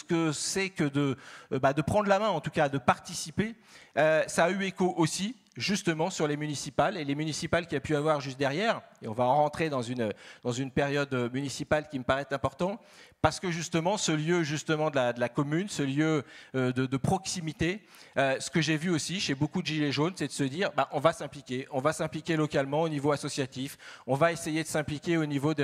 que c'est que de prendre la main, en tout cas de participer. Ça a eu écho aussi justement sur les municipales, et les municipales qu'il y a pu avoir juste derrière, et on va en rentrer dans une période municipale qui me paraît important, parce que justement ce lieu justement de la commune, ce lieu de proximité, ce que j'ai vu aussi chez beaucoup de Gilets jaunes, c'est de se dire on va s'impliquer localement au niveau associatif, on va essayer de s'impliquer au niveau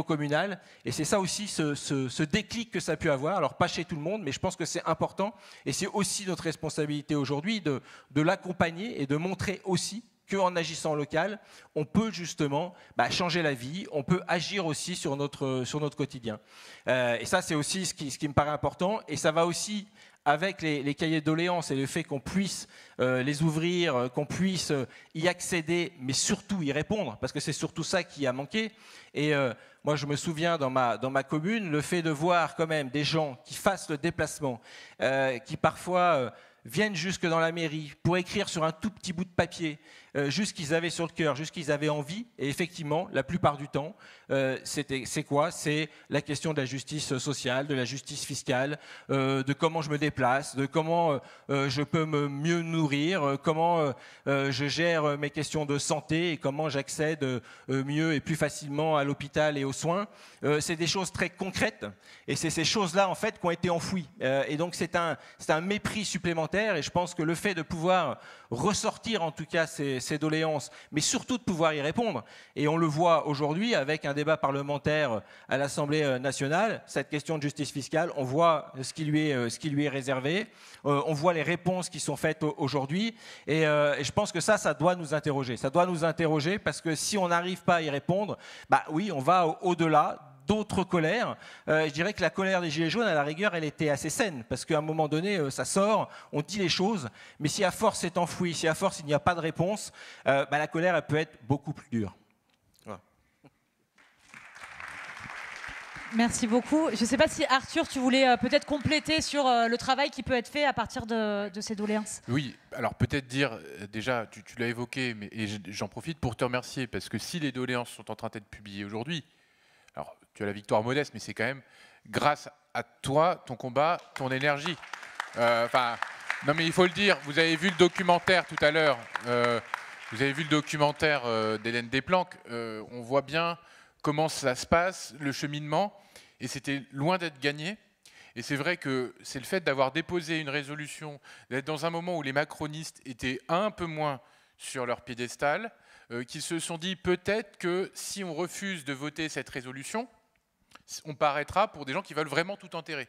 communal, et c'est ça aussi ce déclic que ça a pu avoir, alors pas chez tout le monde, mais je pense que c'est important, et c'est aussi notre responsabilité aujourd'hui de l'accompagner et de montrer aussi qu'en agissant local, on peut justement changer la vie, on peut agir aussi sur notre quotidien. Et ça, c'est aussi ce qui me paraît important, et ça va aussi avec les cahiers de doléances et le fait qu'on puisse les ouvrir, qu'on puisse y accéder, mais surtout y répondre, parce que c'est surtout ça qui a manqué. Et moi, je me souviens dans ma commune, le fait de voir quand même des gens qui fassent le déplacement, qui parfois viennent jusque dans la mairie pour écrire sur un tout petit bout de papier juste ce qu'ils avaient sur le cœur, juste ce qu'ils avaient envie. Et effectivement, la plupart du temps, c'est quoi? C'est la question de la justice sociale, de la justice fiscale, de comment je me déplace, de comment je peux mieux nourrir, comment je gère mes questions de santé et comment j'accède mieux et plus facilement à l'hôpital et aux soins. C'est des choses très concrètes, et c'est ces choses-là en fait qui ont été enfouies. Et donc c'est un mépris supplémentaire, et je pense que le fait de pouvoir ressortir en tout cas ces doléances, mais surtout de pouvoir y répondre, et on le voit aujourd'hui avec un débat parlementaire à l'Assemblée nationale, cette question de justice fiscale, on voit ce qui lui est réservé, on voit les réponses qui sont faites aujourd'hui, et je pense que ça doit nous interroger, parce que si on n'arrive pas à y répondre, oui, on va au-delà d'autres colères. Je dirais que la colère des Gilets jaunes, à la rigueur, elle était assez saine, parce qu'à un moment donné, ça sort, on dit les choses, mais si à force c'est enfoui, si à force il n'y a pas de réponse, la colère, elle peut être beaucoup plus dure. Voilà. Merci beaucoup. Je ne sais pas si Arthur, tu voulais peut-être compléter sur le travail qui peut être fait à partir de ces doléances. Oui, alors peut-être dire, déjà, tu l'as évoqué, et j'en profite pour te remercier, parce que si les doléances sont en train d'être publiées aujourd'hui, alors tu as la victoire modeste, mais c'est quand même grâce à toi, ton combat, ton énergie. Non mais il faut le dire, vous avez vu le documentaire tout à l'heure, d'Hélène Desplanques, on voit bien comment ça se passe, le cheminement, et c'était loin d'être gagné. Et c'est vrai que c'est le fait d'avoir déposé une résolution, d'être dans un moment où les macronistes étaient un peu moins sur leur piédestal, qu'ils se sont dit peut-être que si on refuse de voter cette résolution, on paraîtra pour des gens qui veulent vraiment tout enterrer.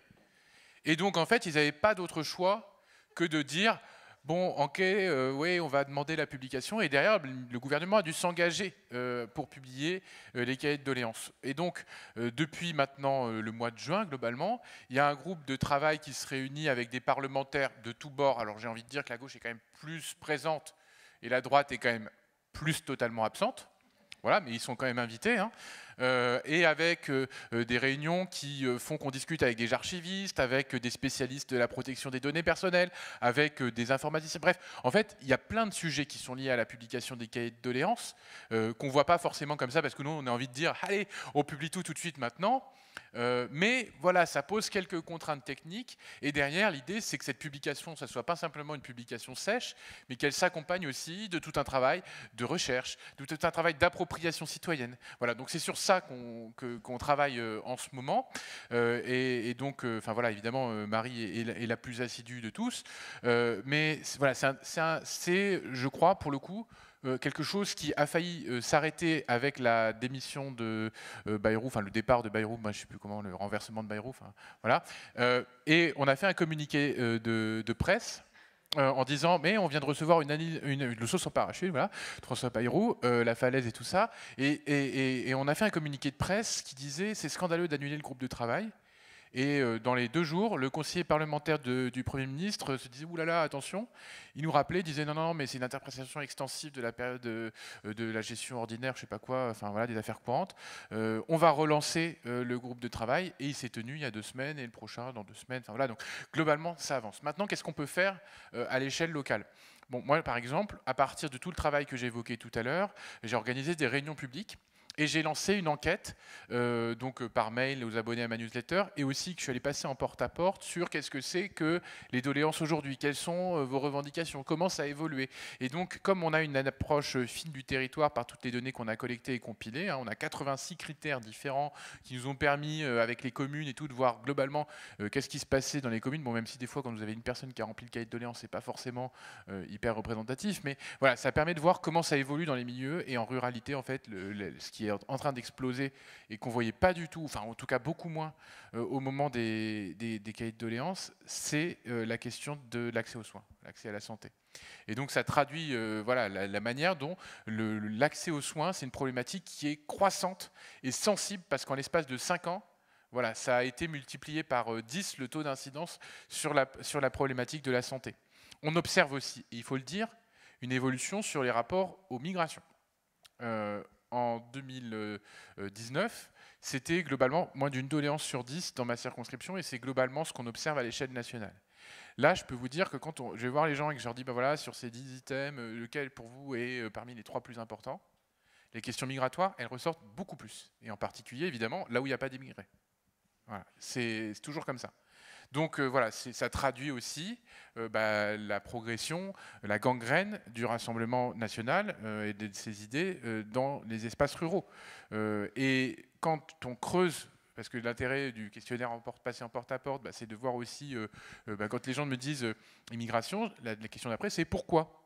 Et donc en fait, ils n'avaient pas d'autre choix que de dire bon, ok, oui, on va demander la publication, et derrière, le gouvernement a dû s'engager pour publier les cahiers de doléances. Et donc, depuis maintenant le mois de juin, globalement, il y a un groupe de travail qui se réunit avec des parlementaires de tous bords. Alors j'ai envie de dire que la gauche est quand même plus présente, et la droite est quand même plus totalement absentes. Voilà, mais ils sont quand même invités, hein. Et avec des réunions qui font qu'on discute avec des archivistes, avec des spécialistes de la protection des données personnelles, avec des informaticiens. Bref, en fait, il y a plein de sujets qui sont liés à la publication des cahiers de doléances qu'on ne voit pas forcément comme ça, parce que nous, on a envie de dire « Allez, on publie tout de suite maintenant ». Mais voilà, ça pose quelques contraintes techniques. Et derrière, l'idée, c'est que cette publication, ça ne soit pas simplement une publication sèche, mais qu'elle s'accompagne aussi de tout un travail de recherche, de tout un travail d'appropriation citoyenne. Voilà, donc c'est sur ça qu'on travaille en ce moment. Et donc, enfin voilà, évidemment, Marie est la plus assidue de tous. Mais voilà, c'est, je crois, pour le coup, quelque chose qui a failli s'arrêter avec la démission de Bayrou, enfin le départ de Bayrou, moi je ne sais plus comment, le renversement de Bayrou, enfin voilà. Et on a fait un communiqué de presse en disant mais on vient de recevoir le saut sur parachute, voilà, François Bayrou, la falaise et tout ça, et on a fait un communiqué de presse qui disait c'est scandaleux d'annuler le groupe de travail. Et dans les 2 jours, le conseiller parlementaire du Premier ministre se disait « Oulala, attention !» Il nous rappelait, il disait « Non, non, mais c'est une interprétation extensive de la période de la gestion ordinaire, je ne sais pas quoi, enfin voilà, des affaires courantes. On va relancer le groupe de travail. » Et il s'est tenu il y a 2 semaines, et le prochain dans 2 semaines. Enfin voilà, donc globalement, ça avance. Maintenant, qu'est-ce qu'on peut faire à l'échelle locale ? Bon, moi, par exemple, à partir de tout le travail que j'ai évoqué tout à l'heure, j'ai organisé des réunions publiques. Et j'ai lancé une enquête, donc par mail aux abonnés à ma newsletter, et aussi que je suis allé passer en porte-à-porte sur qu'est-ce que c'est que les doléances aujourd'hui, quelles sont vos revendications, comment ça a évolué. Et donc, comme on a une approche fine du territoire par toutes les données qu'on a collectées et compilées, hein, on a 86 critères différents qui nous ont permis, avec les communes et tout, de voir globalement qu'est-ce qui se passait dans les communes. Bon, même si des fois, quand vous avez une personne qui a rempli le cahier de doléances, c'est pas forcément hyper représentatif, mais voilà, ça permet de voir comment ça évolue dans les milieux et en ruralité, en fait, ce qui est en train d'exploser et qu'on ne voyait pas du tout, enfin en tout cas beaucoup moins au moment des cahiers de doléances, c'est la question de l'accès aux soins, l'accès à la santé. Et donc ça traduit voilà, la manière dont l'accès aux soins, c'est une problématique qui est croissante et sensible parce qu'en l'espace de 5 ans, voilà, ça a été multiplié par 10 le taux d'incidence sur la problématique de la santé. On observe aussi, et il faut le dire, une évolution sur les rapports aux migrations. En 2019, c'était globalement moins d'une doléance sur 10 dans ma circonscription et c'est globalement ce qu'on observe à l'échelle nationale. Là, je peux vous dire que quand je vais voir les gens et que je leur dis, ben voilà, sur ces 10 items, lequel pour vous est parmi les 3 plus importants, les questions migratoires, elles ressortent beaucoup plus. Et en particulier, évidemment, là où il n'y a pas d'immigrés. Voilà, c'est toujours comme ça. Donc voilà, ça traduit aussi la progression, la gangrène du Rassemblement national et de ses idées dans les espaces ruraux. Et quand on creuse, parce que l'intérêt du questionnaire passé en porte-à-porte, c'est de voir aussi, quand les gens me disent immigration, la question d'après, c'est pourquoi ?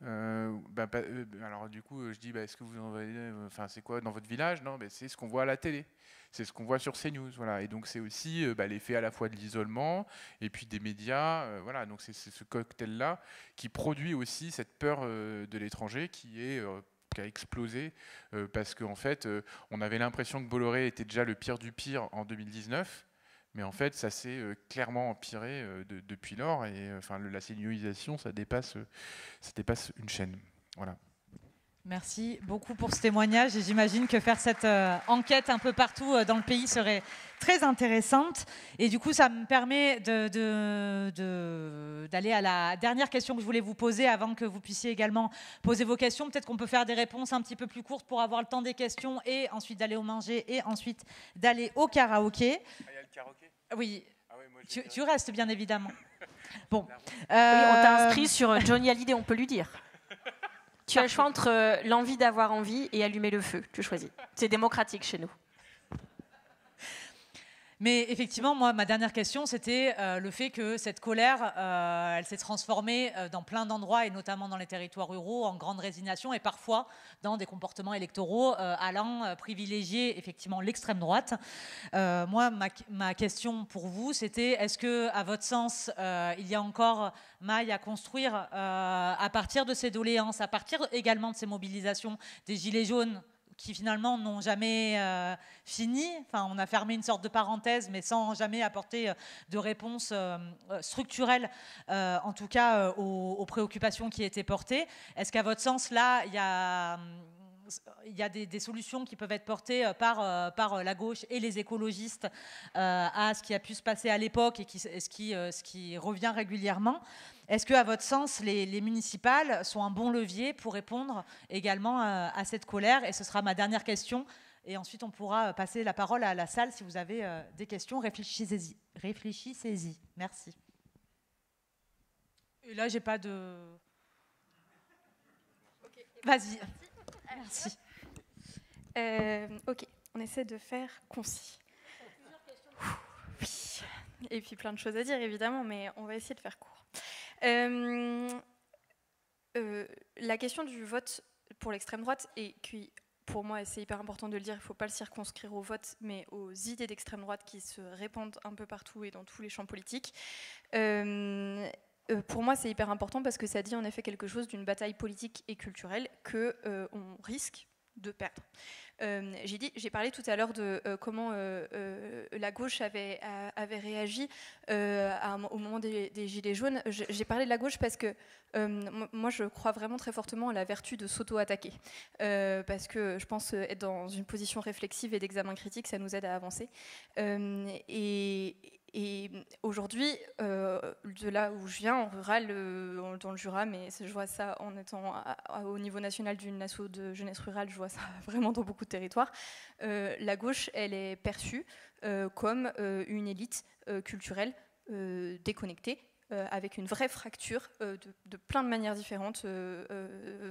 Alors du coup, je dis, est-ce que vous en voyez, enfin c'est quoi dans votre village? Non, c'est ce qu'on voit à la télé, c'est ce qu'on voit sur CNews, voilà. Et donc c'est aussi l'effet à la fois de l'isolement et puis des médias, voilà. Donc c'est ce cocktail-là qui produit aussi cette peur de l'étranger qui a explosé parce qu'en fait, on avait l'impression que Bolloré était déjà le pire du pire en 2019. Mais en fait, ça s'est clairement empiré depuis lors. Et la séniorisation, ça dépasse une chaîne. Voilà. Merci beaucoup pour ce témoignage. Et j'imagine que faire cette enquête un peu partout dans le pays serait très intéressante. Et du coup, ça me permet d'aller à la dernière question que je voulais vous poser avant que vous puissiez également poser vos questions. Peut-être qu'on peut faire des réponses un petit peu plus courtes pour avoir le temps des questions et ensuite d'aller au manger et ensuite d'aller au karaoké. Ah, il y a le karaoké ? Oui. Ah ouais, moi, tu restes bien évidemment. Bon. Oui, on t'a inscrit sur Johnny Hallyday, on peut lui dire. Tu as le choix entre l'envie d'avoir envie et allumer le feu. Tu choisis. C'est démocratique chez nous. Mais effectivement, moi, ma dernière question, c'était le fait que cette colère, elle s'est transformée dans plein d'endroits, et notamment dans les territoires ruraux, en grande résignation, et parfois dans des comportements électoraux allant privilégier effectivement l'extrême droite. Moi, ma question pour vous, c'était est-ce que, à votre sens, il y a encore maille à construire à partir de ces doléances, à partir également de ces mobilisations des Gilets jaunes, qui finalement n'ont jamais fini. Enfin, on a fermé une sorte de parenthèse, mais sans jamais apporter de réponse structurelle, en tout cas aux préoccupations qui étaient portées. Est-ce qu'à votre sens, là, il y a des solutions qui peuvent être portées par la gauche et les écologistes à ce qui a pu se passer à l'époque et ce qui revient régulièrement? Est-ce qu'à votre sens, les municipales sont un bon levier pour répondre également à cette colère? Et ce sera ma dernière question. Et ensuite, on pourra passer la parole à la salle si vous avez des questions. Réfléchissez-y. Réfléchissez-y. Merci. Et là, j'ai pas de... Okay. Vas-y. Merci. Ok, on essaie de faire concis. Oui. Et puis plein de choses à dire, évidemment, mais on va essayer de faire court. La question du vote pour l'extrême droite, et qui, pour moi, c'est hyper important de le dire, il ne faut pas le circonscrire au vote, mais aux idées d'extrême droite qui se répandent un peu partout et dans tous les champs politiques. Pour moi, c'est hyper important parce que ça dit en effet quelque chose d'une bataille politique et culturelle qu'on risque de perdre. J'ai parlé tout à l'heure de comment la gauche avait réagi au moment des Gilets jaunes. J'ai parlé de la gauche parce que moi, je crois vraiment très fortement à la vertu de s'auto-attaquer. Parce que je pense être dans une position réflexive et d'examen critique, ça nous aide à avancer. Et aujourd'hui, de là où je viens, en rural, dans le Jura, mais je vois ça en étant au niveau national d'une asso de jeunesse rurale, je vois ça vraiment dans beaucoup de territoires, la gauche, elle est perçue comme une élite culturelle déconnectée, avec une vraie fracture de plein de manières différentes,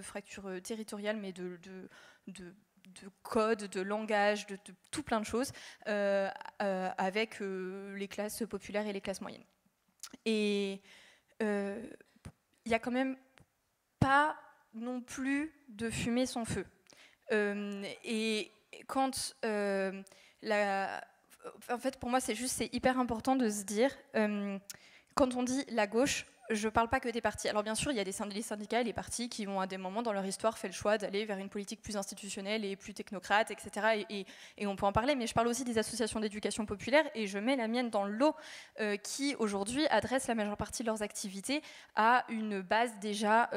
fracture territoriale, mais de code, de langage, de tout plein de choses, avec les classes populaires et les classes moyennes. Et il n'y a quand même pas non plus de fumée sans feu. Et quand en fait, pour moi, c'est hyper important de se dire, quand on dit la gauche, je ne parle pas que des partis. Alors bien sûr, il y a les syndicats et les partis qui ont à des moments dans leur histoire fait le choix d'aller vers une politique plus institutionnelle et plus technocrate, etc. Et on peut en parler, mais je parle aussi des associations d'éducation populaire et je mets la mienne dans le lot qui aujourd'hui adressent la majeure partie de leurs activités à une base déjà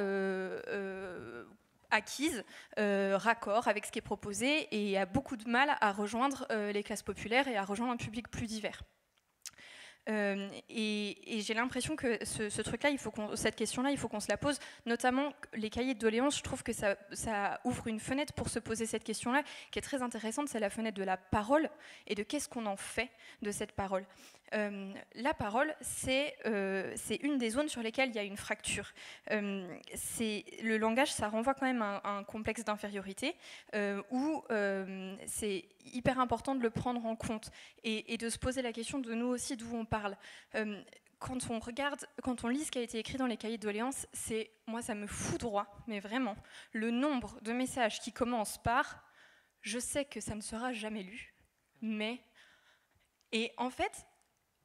acquise, raccord avec ce qui est proposé et a beaucoup de mal à rejoindre les classes populaires et à rejoindre un public plus divers. Et j'ai l'impression que ce truc-là, cette question-là, il faut qu'on se la pose. Notamment les cahiers de doléances, je trouve que ça ouvre une fenêtre pour se poser cette question-là, qui est très intéressante. C'est la fenêtre de la parole et de qu'est-ce qu'on en fait de cette parole. La parole, c'est une des zones sur lesquelles il y a une fracture. Le langage, ça renvoie quand même à un complexe d'infériorité où c'est hyper important de le prendre en compte et de se poser la question de nous aussi d'où on parle. Quand on lit ce qui a été écrit dans les cahiers de doléances, moi ça me foudroie, mais vraiment, le nombre de messages qui commencent par « je sais que ça ne sera jamais lu, mais… » Et en fait,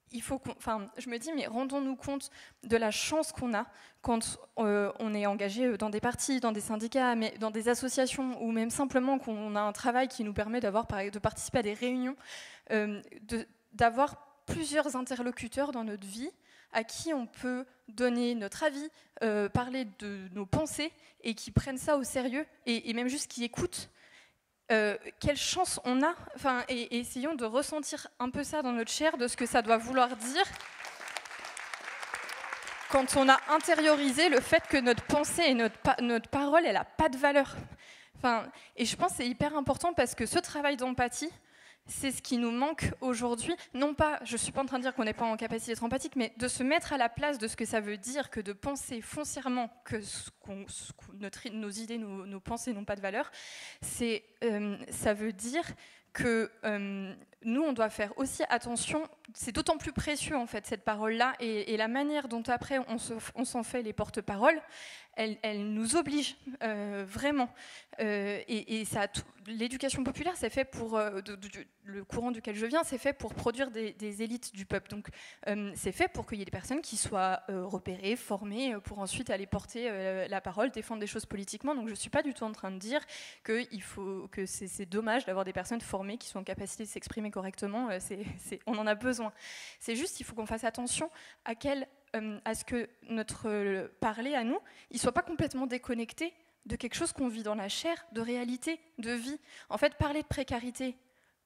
je me dis, mais rendons-nous compte de la chance qu'on a quand on est engagé dans des partis, dans des syndicats, mais dans des associations, ou même simplement qu'on a un travail qui nous permet de participer à des réunions, d'avoir plusieurs interlocuteurs dans notre vie à qui on peut donner notre avis, parler de nos pensées, et qui prennent ça au sérieux, et même juste qui écoutent. Quelle chance on a, et essayons de ressentir un peu ça dans notre chair, de ce que ça doit vouloir dire quand on a intériorisé le fait que notre pensée et notre parole, elle n'a pas de valeur. Et je pense que c'est hyper important parce que ce travail d'empathie, c'est ce qui nous manque aujourd'hui. Non pas, je ne suis pas en train de dire qu'on n'est pas en capacité d'être empathique, mais de se mettre à la place de ce que ça veut dire que de penser foncièrement que nos idées, nos pensées n'ont pas de valeur. Ça veut dire que nous, on doit faire aussi attention. C'est d'autant plus précieux, en fait, cette parole-là, et la manière dont après on s'en fait les porte-paroles, elle nous oblige vraiment. Et l'éducation populaire, c'est fait pour le courant duquel je viens, c'est fait pour produire des élites du peuple. Donc, c'est fait pour qu'il y ait des personnes qui soient repérées, formées, pour ensuite aller porter la parole, défendre des choses politiquement. Donc, je ne suis pas du tout en train de dire que c'est dommage d'avoir des personnes formées qui sont en capacité de s'exprimer correctement. On en a besoin. C'est juste qu'il faut qu'on fasse attention à ce que notre parler à nous, il ne soit pas complètement déconnecté de quelque chose qu'on vit dans la chair, de réalité, de vie. En fait, parler de précarité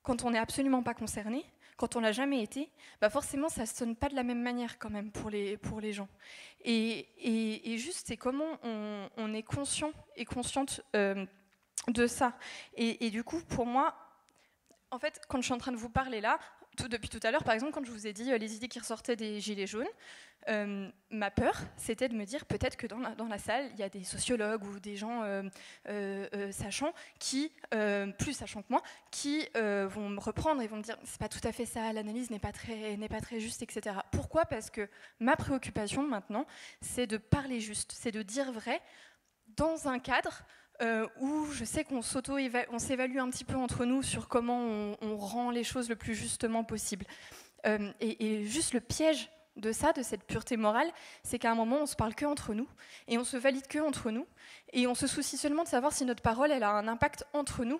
quand on n'est absolument pas concerné, quand on l'a jamais été, bah forcément, ça ne sonne pas de la même manière quand même pour les gens. Et juste, c'est comment on est conscient et consciente de ça. Et du coup, pour moi, en fait, quand je suis en train de vous parler là, depuis tout à l'heure, par exemple, quand je vous ai dit les idées qui ressortaient des Gilets jaunes, ma peur, c'était de me dire peut-être que dans la salle, il y a des sociologues ou des gens sachants plus sachants que moi, qui vont me reprendre et vont me dire c'est pas tout à fait ça, l'analyse n'est pas très juste, etc. Pourquoi ? Parce que ma préoccupation maintenant, c'est de parler juste, c'est de dire vrai dans un cadre où je sais qu'on s'évalue un petit peu entre nous sur comment on rend les choses le plus justement possible. Et juste le piège de ça, de cette pureté morale, c'est qu'à un moment, on se parle que entre nous, et on se valide que entre nous, et on se soucie seulement de savoir si notre parole, elle a un impact entre nous,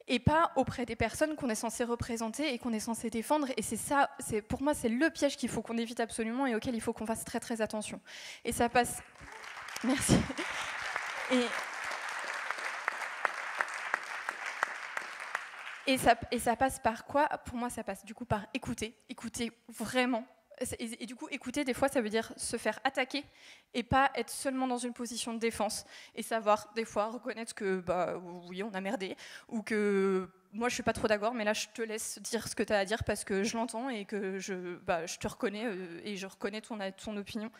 et pas auprès des personnes qu'on est censé représenter et qu'on est censé défendre. Et c'est ça, pour moi, c'est le piège qu'il faut qu'on évite absolument et auquel il faut qu'on fasse très très attention. Et ça passe... Merci. Et ça passe par quoi ? Pour moi, ça passe du coup par écouter vraiment. Et du coup, écouter, des fois, ça veut dire se faire attaquer et pas être seulement dans une position de défense. Et savoir, des fois, reconnaître que, oui, on a merdé, ou que moi, je suis pas trop d'accord, mais là, je te laisse dire ce que tu as à dire parce que je l'entends et que je te reconnais et je reconnais ton opinion.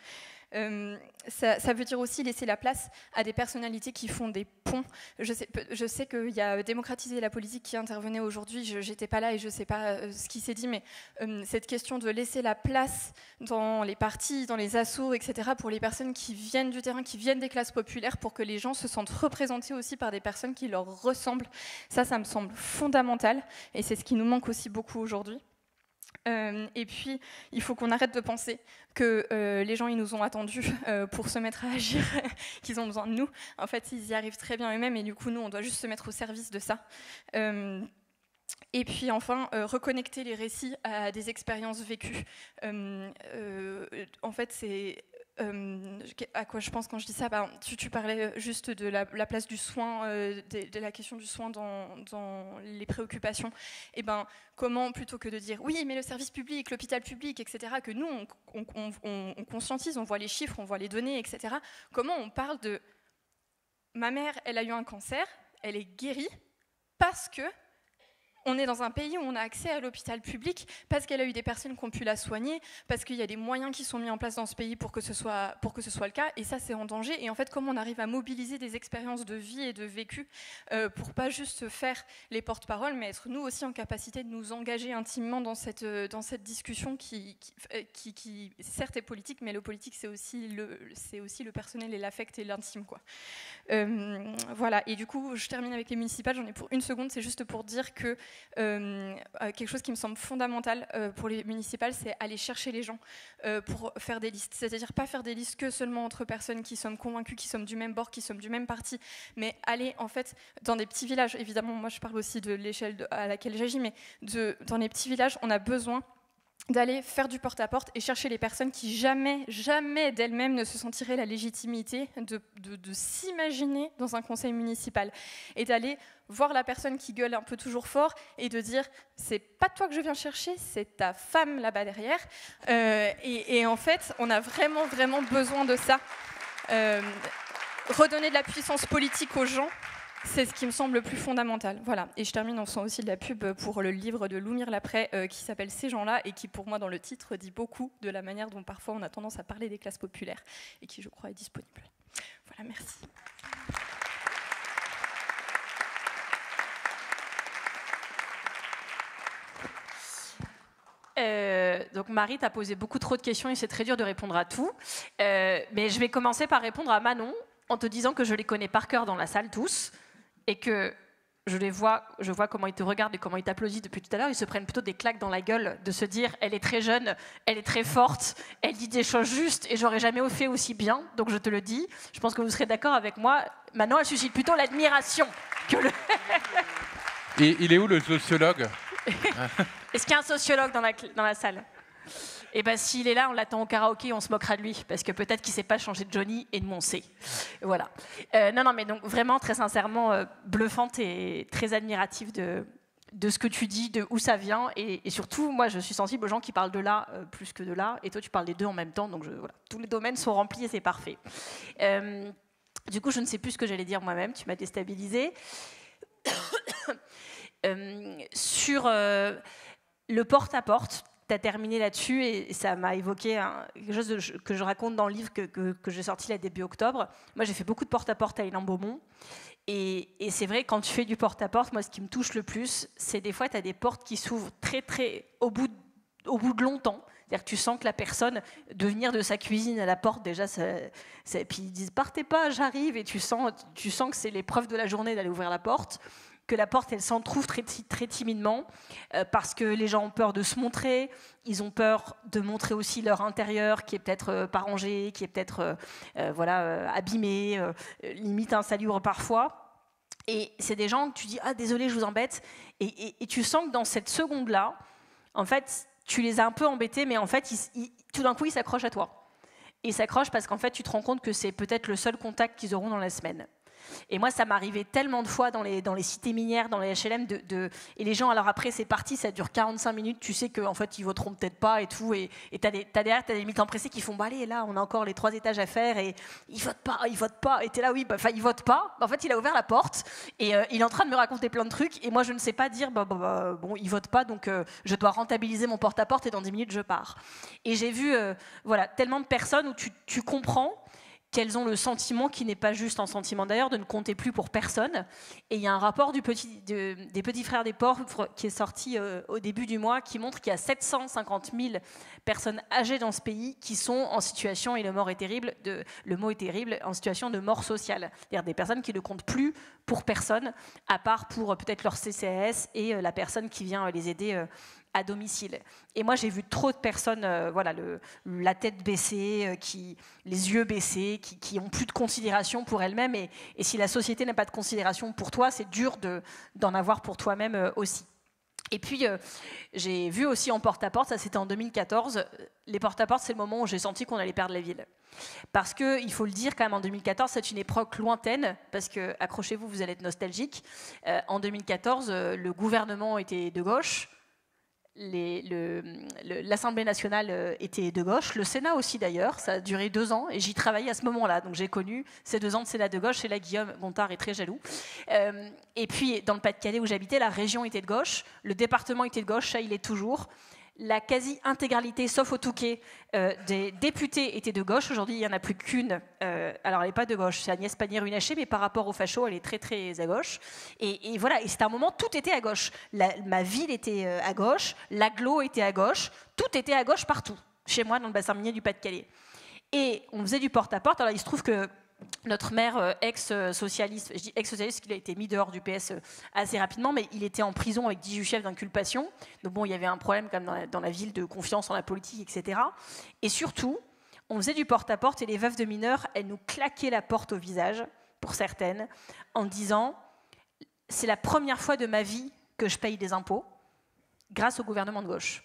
Ça veut dire aussi laisser la place à des personnalités qui font des ponts. Je sais qu'il y a Démocratiser la politique qui intervenait aujourd'hui, j'étais pas là et je sais pas ce qui s'est dit, mais cette question de laisser la place dans les partis, dans les assos, etc., pour les personnes qui viennent du terrain, qui viennent des classes populaires, pour que les gens se sentent représentés aussi par des personnes qui leur ressemblent, ça me semble fondamental et c'est ce qui nous manque aussi beaucoup aujourd'hui. Et puis, il faut qu'on arrête de penser que les gens, ils nous ont attendus pour se mettre à agir, qu'ils ont besoin de nous. En fait, ils y arrivent très bien eux-mêmes et du coup, nous, on doit juste se mettre au service de ça. Et puis enfin, reconnecter les récits à des expériences vécues. En fait, c'est... à quoi je pense quand je dis ça, tu parlais juste de la place du soin, de la question du soin dans les préoccupations. Et comment, plutôt que de dire oui, mais le service public, l'hôpital public, etc., que nous, on conscientise, on voit les chiffres, on voit les données, etc., comment on parle de ma mère, elle a eu un cancer, elle est guérie parce que on est dans un pays où on a accès à l'hôpital public parce qu'elle a eu des personnes qui ont pu la soigner, parce qu'il y a des moyens qui sont mis en place dans ce pays pour que ce soit le cas, et ça c'est en danger. Et en fait, comment on arrive à mobiliser des expériences de vie et de vécu pour pas juste faire les porte-paroles, mais être nous aussi en capacité de nous engager intimement dans cette discussion qui certes est politique, mais le politique c'est aussi le personnel et l'affect et l'intime, quoi. Voilà, et du coup je termine avec les municipales, j'en ai pour une seconde, c'est juste pour dire que quelque chose qui me semble fondamental pour les municipales, c'est aller chercher les gens pour faire des listes. C'est-à-dire pas faire des listes que seulement entre personnes qui sommes convaincues, qui sommes du même bord, qui sommes du même parti, mais aller en fait dans des petits villages. Évidemment, moi je parle aussi de l'échelle à laquelle j'agis, mais dans les petits villages, on a besoin d'aller faire du porte-à-porte et chercher les personnes qui jamais d'elles-mêmes ne se sentiraient la légitimité de s'imaginer dans un conseil municipal, et d'aller voir la personne qui gueule un peu toujours fort et de dire c'est pas toi que je viens chercher, c'est ta femme là-bas derrière, et en fait on a vraiment besoin de ça, redonner de la puissance politique aux gens. C'est ce qui me semble le plus fondamental. Voilà. Et je termine en faisant aussi de la pub pour le livre de Loumir Laprès qui s'appelle Ces gens-là et qui, pour moi, dans le titre, dit beaucoup de la manière dont parfois on a tendance à parler des classes populaires et qui, je crois, est disponible. Voilà, merci. Donc Marie, tu as posé beaucoup trop de questions et c'est très dur de répondre à tout. Mais je vais commencer par répondre à Manon, en te disant que je les connais par cœur dans la salle tous, et que je vois comment ils te regardent et comment ils t'applaudissent depuis tout à l'heure, ils se prennent plutôt des claques dans la gueule de se dire elle est très jeune, elle est très forte, elle dit des choses justes et j'aurais jamais fait aussi bien, donc je te le dis, je pense que vous serez d'accord avec moi, maintenant elle suscite plutôt l'admiration que le... Et il est où le sociologue? Est-ce qu'il y a un sociologue dans la salle? Et ben s'il est là, on l'attend au karaoké, on se moquera de lui, parce que peut-être qu'il ne sait pas changer de Johnny et de Moncé. Voilà. Non, mais donc vraiment, très sincèrement, bluffante et très admirative de ce que tu dis, de où ça vient, et surtout, moi, je suis sensible aux gens qui parlent de là plus que de là, et toi, tu parles des deux en même temps, donc voilà, tous les domaines sont remplis et c'est parfait. Du coup, je ne sais plus ce que j'allais dire moi-même, tu m'as déstabilisée. Sur le porte-à-porte, tu as terminé là-dessus et ça m'a évoqué quelque chose que je raconte dans le livre que j'ai sorti là début octobre. Moi, j'ai fait beaucoup de porte-à-porte à Hénin-Beaumont. Et c'est vrai, quand tu fais du porte-à-porte, moi, ce qui me touche le plus, c'est des fois, tu as des portes qui s'ouvrent très, très au bout de longtemps. C'est-à-dire que tu sens que la personne, de venir de sa cuisine à la porte, déjà, puis ils disent « partez pas, j'arrive », et tu sens que c'est l'épreuve de la journée d'aller ouvrir la porte, que la porte, elle s'entrouvre très, très timidement, parce que les gens ont peur de se montrer, ils ont peur de montrer aussi leur intérieur, qui est peut-être pas rangé, qui est peut-être abîmé, limite insalubre parfois. Et c'est des gens que tu dis « ah, désolé, je vous embête », et tu sens que dans cette seconde-là, en fait, tu les as un peu embêtés, mais en fait, tout d'un coup, ils s'accrochent à toi. Ils s'accrochent parce qu'en fait, tu te rends compte que c'est peut-être le seul contact qu'ils auront dans la semaine. Et moi, ça m'arrivait tellement de fois dans les cités minières, dans les HLM, et les gens, alors après, c'est parti, ça dure 45 minutes, tu sais qu'en fait, ils voteront peut-être pas et tout, et derrière, t'as des militants pressés qui font, bah allez, là, on a encore les 3 étages à faire, et ils votent pas, et t'es là, oui, enfin, ils votent pas, en fait, il a ouvert la porte, et il est en train de me raconter plein de trucs, et moi, je ne sais pas dire, bon, ils votent pas, donc je dois rentabiliser mon porte-à-porte, et dans 10 minutes, je pars. Et j'ai vu, tellement de personnes où tu comprends qu'elles ont le sentiment, qui n'est pas juste un sentiment d'ailleurs, de ne compter plus pour personne. Et il y a un rapport des Petits Frères des Pauvres qui est sorti au début du mois, qui montre qu'il y a 750 000 personnes âgées dans ce pays qui sont en situation, et le mot est terrible, en situation de mort sociale. C'est-à-dire des personnes qui ne comptent plus pour personne, à part pour peut-être leur CCAS et la personne qui vient les aider à domicile. Et moi, j'ai vu trop de personnes, la tête baissée, les yeux baissés, qui ont plus de considération pour elles-mêmes. Et si la société n'a pas de considération pour toi, c'est dur d'en avoir pour toi-même aussi. Et puis, j'ai vu aussi en porte-à-porte, ça c'était en 2014, les porte-à-porte, c'est le moment où j'ai senti qu'on allait perdre la ville. Parce qu'il faut le dire quand même, en 2014, c'est une époque lointaine, parce que, accrochez-vous, vous allez être nostalgique. En 2014, le gouvernement était de gauche, l'Assemblée nationale était de gauche, le Sénat aussi d'ailleurs, ça a duré 2 ans et j'y travaillais à ce moment-là, donc j'ai connu ces 2 ans de Sénat de gauche, et là Guillaume Gontard est très jaloux. Et puis dans le Pas-de-Calais où j'habitais, la région était de gauche, le département était de gauche, ça il est toujours. La quasi-intégralité, sauf au Touquet, des députés étaient de gauche. Aujourd'hui, il n'y en a plus qu'une. Alors, elle n'est pas de gauche, c'est Agnès Pannier-Runacher, mais par rapport aux fachos, elle est très, très à gauche. Et voilà, et c'était un moment, tout était à gauche. Ma ville était à gauche, l'agglo était à gauche, tout était à gauche partout, chez moi, dans le bassin minier du Pas-de-Calais. Et on faisait du porte-à-porte. Alors, il se trouve que notre maire ex-socialiste, je dis ex-socialiste parce qu'il a été mis dehors du PS assez rapidement, mais il était en prison avec 18 chefs d'inculpation. Donc bon, il y avait un problème quand même dans la ville de confiance en la politique, etc. Et surtout, on faisait du porte-à-porte et les veuves de mineurs, elles nous claquaient la porte au visage, pour certaines, en disant « c'est la première fois de ma vie que je paye des impôts grâce au gouvernement de gauche ».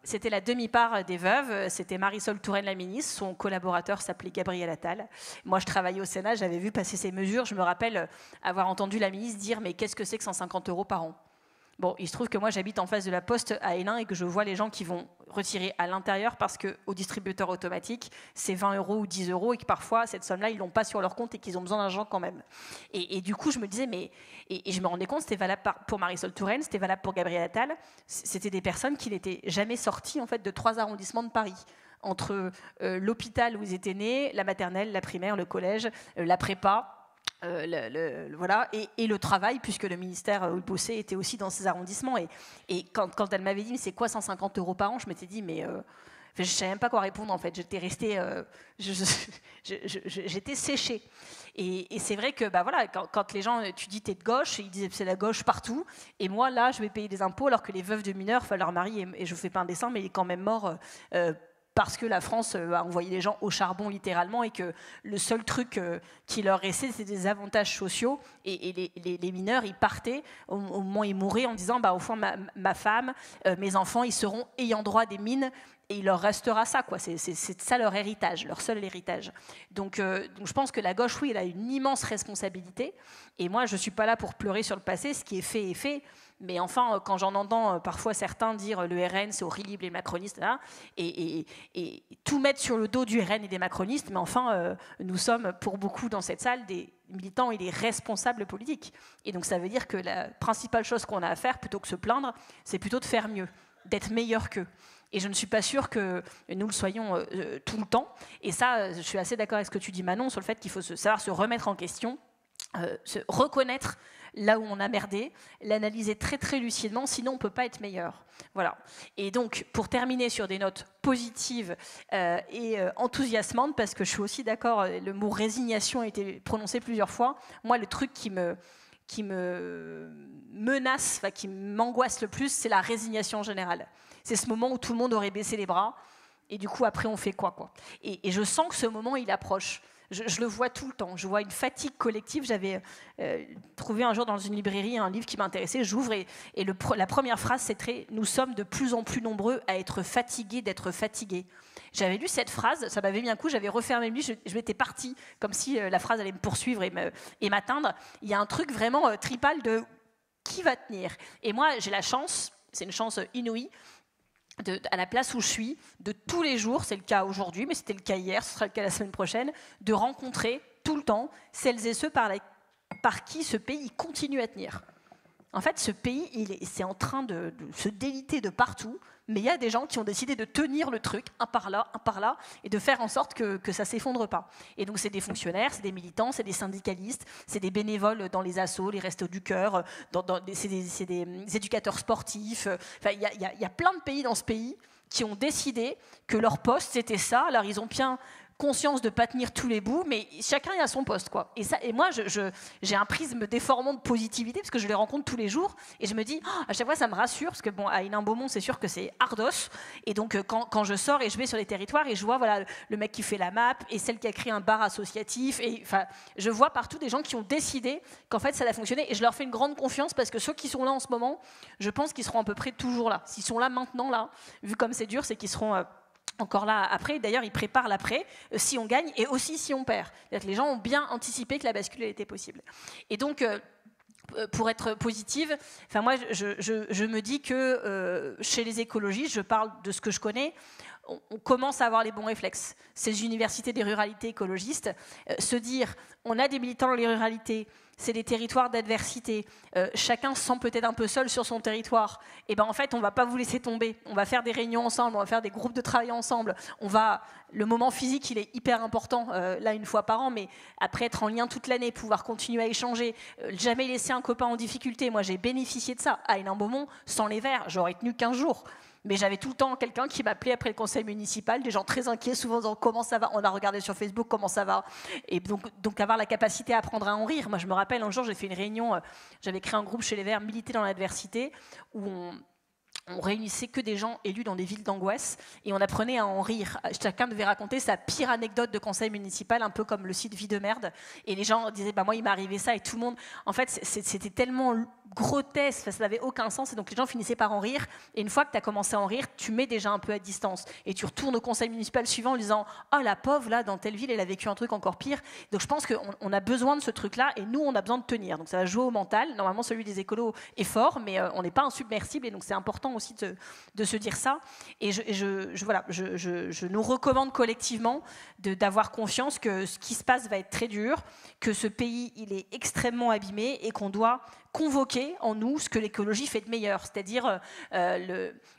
C'était la demi-part des veuves, c'était Marisol Touraine, la ministre, son collaborateur s'appelait Gabriel Attal. Moi, je travaillais au Sénat, j'avais vu passer ces mesures, je me rappelle avoir entendu la ministre dire « mais qu'est-ce que c'est que 150 € par an ?» Bon, il se trouve que moi, j'habite en face de la Poste à Hénin et que je vois les gens qui vont retirer à l'intérieur parce qu'au distributeur automatique, c'est 20 € ou 10 € et que parfois, cette somme-là, ils ne l'ont pas sur leur compte et qu'ils ont besoin d'argent quand même. Et du coup, je me disais, et je me rendais compte, c'était valable pour Marisol Touraine, c'était valable pour Gabriel Attal, c'était des personnes qui n'étaient jamais sorties en fait, de 3 arrondissements de Paris. Entre l'hôpital où ils étaient nés, la maternelle, la primaire, le collège, la prépa, voilà, et le travail, puisque le ministère où il bossait était aussi dans ces arrondissements. Et quand elle m'avait dit, mais c'est quoi 150 € par an, je m'étais dit, mais je ne savais même pas quoi répondre, en fait. J'étais restée... j'étais séchée. Et c'est vrai que voilà, quand les gens, tu dis t'es de gauche, ils disent c'est la gauche partout. Et moi, là, je vais payer des impôts alors que les veuves de mineurs, leur mari, et je ne fais pas un dessin, mais il est quand même mort... parce que la France a envoyé les gens au charbon littéralement et que le seul truc qui leur restait, c'était des avantages sociaux. Et les mineurs, ils partaient au moment où ils mouraient en disant au fond, ma femme, mes enfants, ils seront ayant droit des mines et il leur restera ça, quoi. C'est ça leur héritage, leur seul héritage. Donc je pense que la gauche, oui, elle a une immense responsabilité. Et moi, je ne suis pas là pour pleurer sur le passé. Ce qui est fait est fait. Mais enfin, quand j'en entends parfois certains dire le RN, c'est horrible, les macronistes, là, et tout mettre sur le dos du RN et des macronistes, mais enfin, nous sommes pour beaucoup dans cette salle des militants et des responsables politiques. Et donc ça veut dire que la principale chose qu'on a à faire, plutôt que se plaindre, c'est plutôt de faire mieux, d'être meilleur qu'eux. Et je ne suis pas sûre que nous le soyons tout le temps. Et ça, je suis assez d'accord avec ce que tu dis, Manon, sur le fait qu'il faut savoir se remettre en question, se reconnaître là où on a merdé, l'analyser très très lucidement, sinon on ne peut pas être meilleur. Voilà. Et donc, pour terminer sur des notes positives et enthousiasmantes, parce que je suis aussi d'accord, le mot résignation a été prononcé plusieurs fois. Moi, le truc qui me menace, qui m'angoisse le plus, c'est la résignation générale. C'est ce moment où tout le monde aurait baissé les bras, et du coup, après, on fait quoi et je sens que ce moment, il approche. Je le vois tout le temps. Je vois une fatigue collective. J'avais trouvé un jour dans une librairie un livre qui m'intéressait. J'ouvre et la première phrase, c'est « Nous sommes de plus en plus nombreux à être fatigués d'être fatigués ». J'avais lu cette phrase, ça m'avait mis un coup, j'avais refermé le livre, je m'étais partie, comme si la phrase allait me poursuivre et m'atteindre. Il y a un truc vraiment tripal de qui va tenir. Et moi, j'ai la chance, c'est une chance inouïe, à la place où je suis, de tous les jours, c'est le cas aujourd'hui, mais c'était le cas hier, ce sera le cas la semaine prochaine, de rencontrer tout le temps celles et ceux par qui ce pays continue à tenir. En fait, ce pays, c'est en train de se déliter de partout, mais il y a des gens qui ont décidé de tenir le truc, un par là, et de faire en sorte que ça ne s'effondre pas. Et donc, c'est des fonctionnaires, c'est des militants, c'est des syndicalistes, c'est des bénévoles dans les assos, les restos du cœur, c'est des éducateurs sportifs. Enfin, il y a plein de pays dans ce pays qui ont décidé que leur poste, c'était ça. Alors, ils ont bien conscience de ne pas tenir tous les bouts, mais chacun est à son poste, quoi. Et moi, j'ai un prisme déformant de positivité, parce que je les rencontre tous les jours, et je me dis, à chaque fois, ça me rassure, parce que à Hénin-Beaumont, c'est sûr que c'est ardos, et donc quand je sors et je vais sur les territoires, et je vois le mec qui fait la map, et celle qui a créé un bar associatif, et je vois partout des gens qui ont décidé qu'en fait, ça allait fonctionner, et je leur fais une grande confiance, parce que ceux qui sont là en ce moment, je pense qu'ils seront à peu près toujours là. S'ils sont là maintenant, là, vu comme c'est dur, c'est qu'ils seront... encore là après. D'ailleurs, ils préparent l'après, si on gagne et aussi si on perd. C'est-à-dire que les gens ont bien anticipé que la bascule était possible. Et donc, pour être positive, moi, je me dis que chez les écologistes, je parle de ce que je connais, on commence à avoir les bons réflexes. Ces universités des ruralités écologistes, se dire, on a des militants dans les ruralités, c'est des territoires d'adversité, chacun se sent peut-être un peu seul sur son territoire, et en fait on ne va pas vous laisser tomber, on va faire des réunions ensemble, on va faire des groupes de travail ensemble, le moment physique il est hyper important, là une fois par an, mais après être en lien toute l'année, pouvoir continuer à échanger, jamais laisser un copain en difficulté. Moi j'ai bénéficié de ça, à Hénin-Beaumont, sans les Verts, j'aurais tenu 15 jours. Mais j'avais tout le temps quelqu'un qui m'appelait après le conseil municipal, des gens très inquiets, souvent disant comment ça va, on a regardé sur Facebook comment ça va, et donc avoir la capacité à apprendre à en rire. Moi je me rappelle un jour j'ai fait une réunion, j'avais créé un groupe chez les Verts, Militer dans l'adversité, où on réunissait que des gens élus dans des villes d'angoisse et on apprenait à en rire. Chacun devait raconter sa pire anecdote de conseil municipal, un peu comme le site Vie de merde. Et les gens disaient, moi il m'est arrivé ça, et tout le monde... En fait, c'était tellement grotesque, ça n'avait aucun sens, et donc les gens finissaient par en rire. Et une fois que tu as commencé à en rire, tu mets déjà un peu à distance. Et tu retournes au conseil municipal suivant en disant, oh la pauvre, là, dans telle ville, elle a vécu un truc encore pire. Donc je pense qu'on a besoin de ce truc-là, et nous, on a besoin de tenir. Donc ça va jouer au mental. Normalement, celui des écolos est fort, mais on n'est pas insubmersible, et donc c'est important aussi de se dire ça. Et je nous recommande collectivement d'avoir confiance que ce qui se passe va être très dur, que ce pays il est extrêmement abîmé et qu'on doit convoquer en nous ce que l'écologie fait de meilleur, c'est-à-dire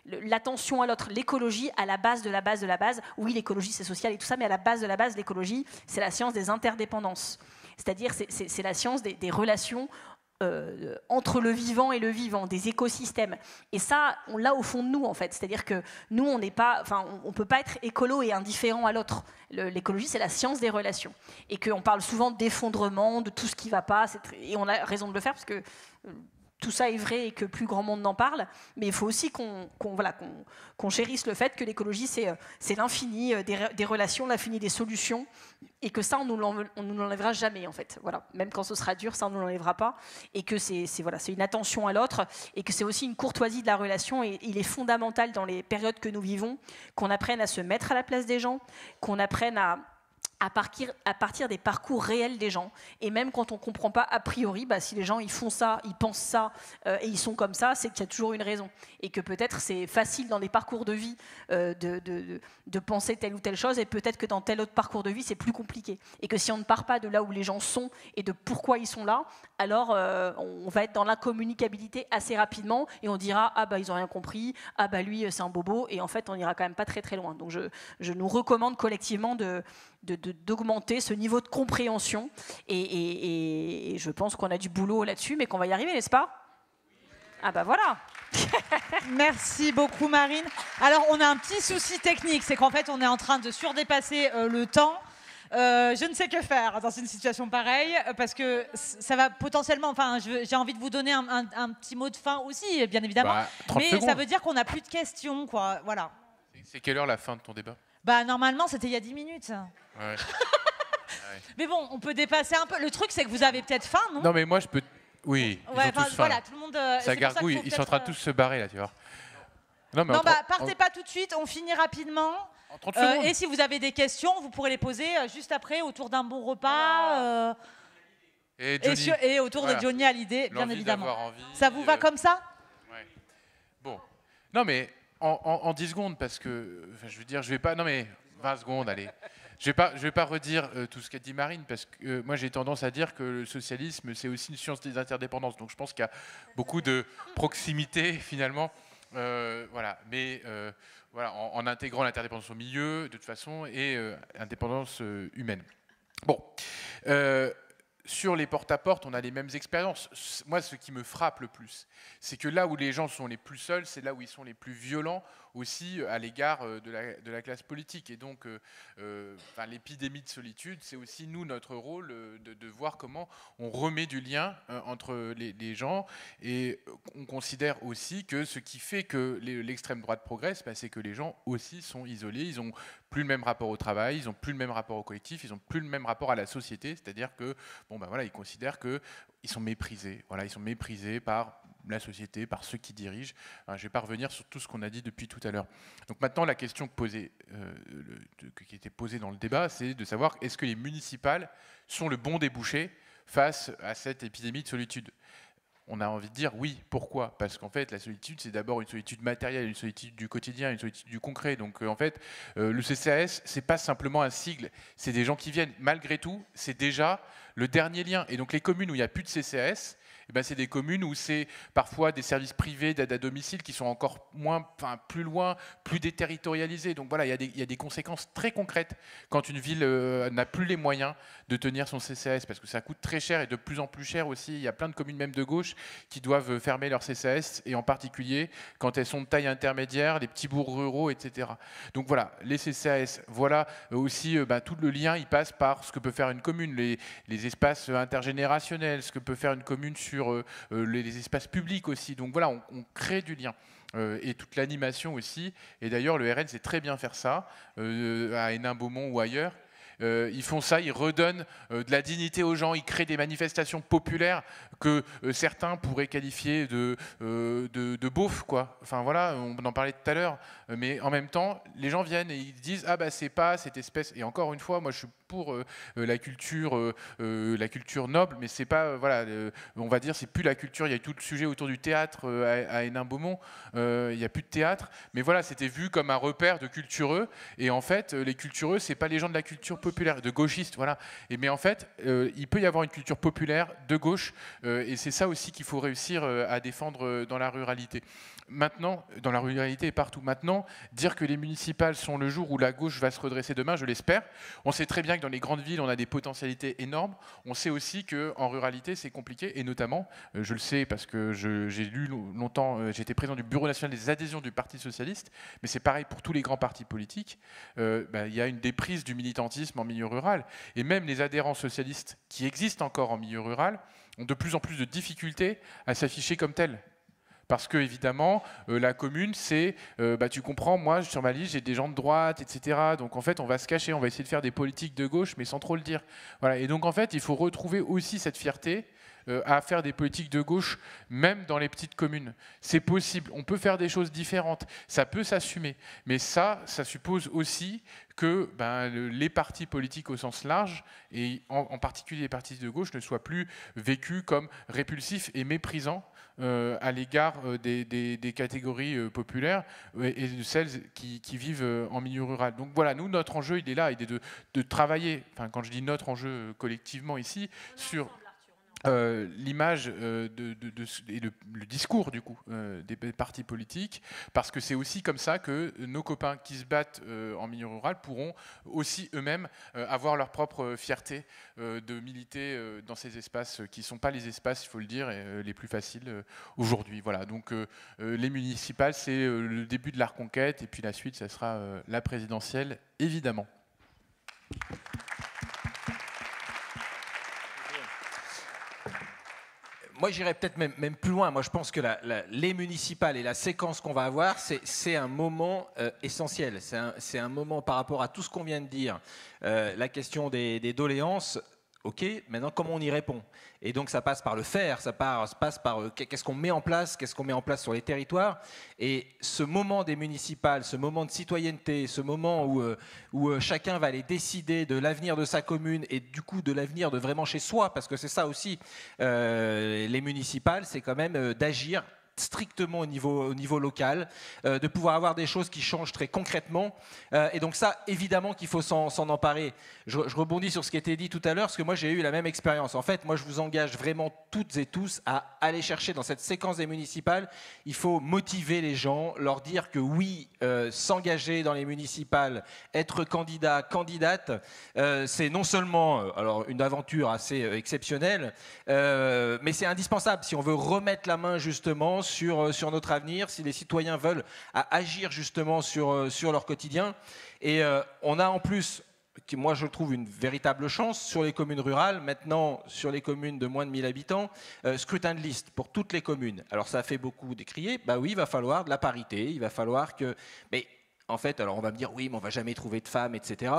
l'attention à l'autre, l'écologie à la base de la base de la base. Oui, l'écologie c'est social et tout ça, mais à la base de la base, l'écologie c'est la science des interdépendances, c'est-à-dire c'est la science des relations entre le vivant et le vivant, des écosystèmes. Et ça, on l'a au fond de nous, en fait. C'est-à-dire que nous, on ne peut pas être écolo et indifférent à l'autre. L'écologie, c'est la science des relations. Et qu'on parle souvent d'effondrement, de tout ce qui ne va pas. Et on a raison de le faire, parce que tout ça est vrai et que plus grand monde n'en parle. Mais il faut aussi qu'on chérisse le fait que l'écologie, c'est l'infini des relations, l'infini des solutions. Et que ça, on ne nous l'enlèvera jamais, en fait. Voilà. Même quand ce sera dur, ça, on ne nous l'enlèvera pas. Et que c'est une attention à l'autre. Et que c'est aussi une courtoisie de la relation. Et il est fondamental dans les périodes que nous vivons qu'on apprenne à se mettre à la place des gens, qu'on apprenne à partir des parcours réels des gens. Et même quand on ne comprend pas a priori, si les gens ils font ça, ils pensent ça et ils sont comme ça, c'est qu'il y a toujours une raison. Et que peut-être c'est facile dans des parcours de vie de penser telle ou telle chose, et peut-être que dans tel autre parcours de vie, c'est plus compliqué. Et que si on ne part pas de là où les gens sont et de pourquoi ils sont là, alors on va être dans l'incommunicabilité assez rapidement et on dira « Ah ils n'ont rien compris, ah lui c'est un bobo », et en fait on n'ira quand même pas très très loin. Donc je nous recommande collectivement d'augmenter ce niveau de compréhension et je pense qu'on a du boulot là-dessus, mais qu'on va y arriver, n'est-ce pas? Ah voilà. Merci beaucoup Marine. Alors on a un petit souci technique, c'est qu'en fait on est en train de surdépasser le temps. Je ne sais que faire dans une situation pareille, parce que ça va potentiellement, j'ai envie de vous donner un petit mot de fin aussi, bien évidemment, mais secondes. Ça veut dire qu'on n'a plus de questions, quoi. Voilà. C'est quelle heure la fin de ton débat? Normalement c'était il y a 10 minutes. Ouais. Mais bon, on peut dépasser un peu. Le truc c'est que vous avez peut-être faim, non? Non mais moi je peux... Oui, ils ont tous faim. Voilà, tout le monde, ça gargouille, ils sont en train de tous se barrer là, tu vois. Non, partez pas tout de suite, on finit rapidement. En 30 secondes. Et si vous avez des questions, vous pourrez les poser juste après, autour d'un bon repas. Et autour de Johnny Hallyday, bien évidemment. Ça vous va comme ça? Ouais. Bon. Non mais en 10 secondes, parce que, je veux dire, je vais pas... Non mais 20 secondes, allez. Je vais pas redire tout ce qu'a dit Marine, parce que moi j'ai tendance à dire que le socialisme c'est aussi une science des interdépendances. Donc je pense qu'il y a beaucoup de proximité finalement. Voilà. Mais voilà, en intégrant l'interdépendance au milieu de toute façon et indépendance humaine. Bon. Sur les porte-à-porte, on a les mêmes expériences. Moi, ce qui me frappe le plus, c'est que là où les gens sont les plus seuls, c'est là où ils sont les plus violents aussi à l'égard de la classe politique. Et donc, l'épidémie de solitude, c'est aussi, nous, notre rôle de voir comment on remet du lien entre les gens. Et on considère aussi que ce qui fait que l'extrême droite progresse, c'est que les gens aussi sont isolés. Ils n'ont plus le même rapport au travail, ils n'ont plus le même rapport au collectif, ils n'ont plus le même rapport à la société. C'est-à-dire que, ils considèrent qu'ils sont méprisés. Voilà, ils sont méprisés par la société, par ceux qui dirigent. Je ne vais pas revenir sur tout ce qu'on a dit depuis tout à l'heure. Donc maintenant, la question qui était posée dans le débat, c'est de savoir est-ce que les municipales sont le bon débouché face à cette épidémie de solitude? On a envie de dire oui. Pourquoi? Parce qu'en fait, la solitude, c'est d'abord une solitude matérielle, une solitude du quotidien, une solitude du concret. Donc en fait, le CCAS, c'est pas simplement un sigle, c'est des gens qui viennent. Malgré tout, c'est déjà le dernier lien. Et donc les communes où il n'y a plus de CCAS, c'est des communes où c'est parfois des services privés d'aide à domicile qui sont encore plus loin, plus déterritorialisés. Donc voilà, il y a des conséquences très concrètes quand une ville n'a plus les moyens de tenir son CCAS, parce que ça coûte très cher et de plus en plus cher aussi. Il y a plein de communes même de gauche qui doivent fermer leur CCAS, et en particulier quand elles sont de taille intermédiaire, les petits bourgs ruraux, etc. Donc voilà, les CCAS, voilà aussi tout le lien, il passe par ce que peut faire une commune, les espaces intergénérationnels, ce que peut faire une commune sur les espaces publics aussi. Donc voilà, on crée du lien. Et toute l'animation aussi. Et d'ailleurs, le RN sait très bien faire ça, à Hénin-Beaumont ou ailleurs. Ils font ça, ils redonnent de la dignité aux gens, ils créent des manifestations populaires que certains pourraient qualifier de beauf, quoi. Enfin voilà, on en parlait tout à l'heure, mais en même temps, les gens viennent et ils disent c'est pas cette espèce. Et encore une fois, moi je suis pour la culture noble, mais c'est pas on va dire c'est plus la culture. Il y a tout le sujet autour du théâtre à Hénin-Beaumont, il y a plus de théâtre, mais voilà, c'était vu comme un repère de cultureux. Et en fait, les cultureux, c'est pas les gens de la culture populaire, de gauchistes, voilà. Mais en fait, il peut y avoir une culture populaire de gauche, et c'est ça aussi qu'il faut réussir à défendre dans la ruralité. maintenant, dans la ruralité et partout. Maintenant, dire que les municipales sont le jour où la gauche va se redresser demain, je l'espère. On sait très bien que dans les grandes villes, on a des potentialités énormes. On sait aussi qu'en ruralité, c'est compliqué. Et notamment, je le sais parce que j'ai lu longtemps, j'étais président du Bureau national des adhésions du Parti socialiste, mais c'est pareil pour tous les grands partis politiques. Il y a une déprise du militantisme en milieu rural. Et même les adhérents socialistes qui existent encore en milieu rural ont de plus en plus de difficultés à s'afficher comme tels. Parce que, évidemment, la commune, c'est, tu comprends, moi, sur ma liste, j'ai des gens de droite, etc. Donc, en fait, on va se cacher, on va essayer de faire des politiques de gauche, mais sans trop le dire. Voilà. Et donc, en fait, il faut retrouver aussi cette fierté à faire des politiques de gauche, même dans les petites communes. C'est possible, on peut faire des choses différentes, ça peut s'assumer. Mais ça suppose aussi que les partis politiques au sens large, et en particulier les partis de gauche, ne soient plus vécus comme répulsifs et méprisants à l'égard des catégories populaires et de celles qui vivent en milieu rural. Donc voilà, nous, notre enjeu, il est là, il est de travailler, quand je dis notre enjeu collectivement ici, sur l'image et le discours du coup des partis politiques, parce que c'est aussi comme ça que nos copains qui se battent en milieu rural pourront aussi eux-mêmes avoir leur propre fierté de militer dans ces espaces qui ne sont pas les espaces, il faut le dire, les plus faciles aujourd'hui. Voilà, donc les municipales, c'est le début de la reconquête, et puis la suite, ça sera la présidentielle, évidemment. Moi, j'irais peut-être même plus loin. Moi, je pense que les municipales et la séquence qu'on va avoir, c'est un moment essentiel. C'est un moment par rapport à tout ce qu'on vient de dire. La question des doléances, ok, maintenant, comment on y répond? Et donc, ça passe par le faire, ça passe par qu'est-ce qu'on met en place, sur les territoires. Et ce moment des municipales, ce moment de citoyenneté, ce moment où chacun va aller décider de l'avenir de sa commune et du coup de l'avenir de vraiment chez soi, parce que c'est ça aussi, les municipales, c'est quand même d'agir strictement au niveau local, de pouvoir avoir des choses qui changent très concrètement. Et donc ça, évidemment qu'il faut s'en emparer. Je rebondis sur ce qui a été dit tout à l'heure, parce que moi j'ai eu la même expérience. En fait, moi je vous engage vraiment toutes et tous à aller chercher dans cette séquence des municipales. Il faut motiver les gens, leur dire que oui, s'engager dans les municipales, être candidat, candidate, c'est non seulement alors une aventure assez exceptionnelle, mais c'est indispensable si on veut remettre la main justement sur notre avenir, si les citoyens veulent agir justement sur leur quotidien. Et on a en plus, moi je trouve une véritable chance sur les communes rurales, maintenant sur les communes de moins de 1000 habitants, scrutin de liste pour toutes les communes. Alors ça fait beaucoup décrier, bah oui, il va falloir de la parité, il va falloir que... Mais en fait, alors on va me dire, oui, mais on ne va jamais trouver de femmes, etc.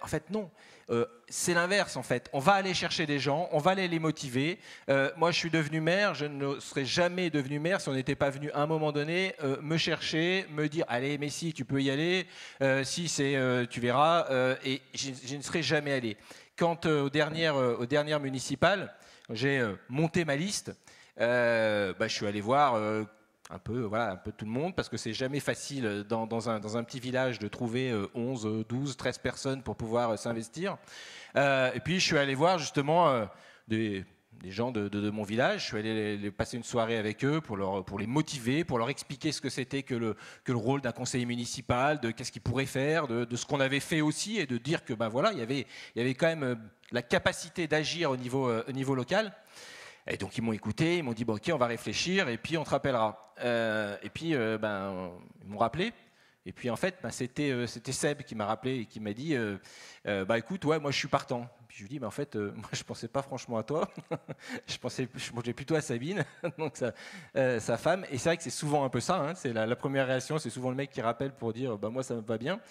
En fait, non. C'est l'inverse, en fait. On va aller chercher des gens, on va aller les motiver. Moi, je suis devenu maire, je ne serais jamais devenu maire si on n'était pas venu à un moment donné me chercher, me dire, allez, mais si, tu peux y aller, si c'est, tu verras, et je ne serais jamais allé. Quant aux dernières municipales, j'ai monté ma liste, je suis allé voir... un peu tout le monde, parce que c'est jamais facile dans un petit village de trouver 11, 12, 13 personnes pour pouvoir s'investir. Et puis je suis allé voir justement des gens de mon village, je suis allé passer une soirée avec eux pour les motiver, pour leur expliquer ce que c'était que le rôle d'un conseiller municipal, de qu'est-ce qu'ils pourraient faire, de ce qu'on avait fait aussi, et de dire que il y avait quand même la capacité d'agir au niveau local. Et donc ils m'ont écouté, ils m'ont dit bon, ok, on va réfléchir et puis on te rappellera. Et puis ils m'ont rappelé. Et puis en fait, c'était Seb qui m'a rappelé et qui m'a dit écoute, ouais, moi je suis partant. Puis je lui dis mais en fait, moi je pensais pas franchement à toi. je pensais plutôt à Sabine, donc sa femme. Et c'est vrai que c'est souvent un peu ça. Hein, c'est la première réaction, c'est souvent le mec qui rappelle pour dire moi ça me va bien.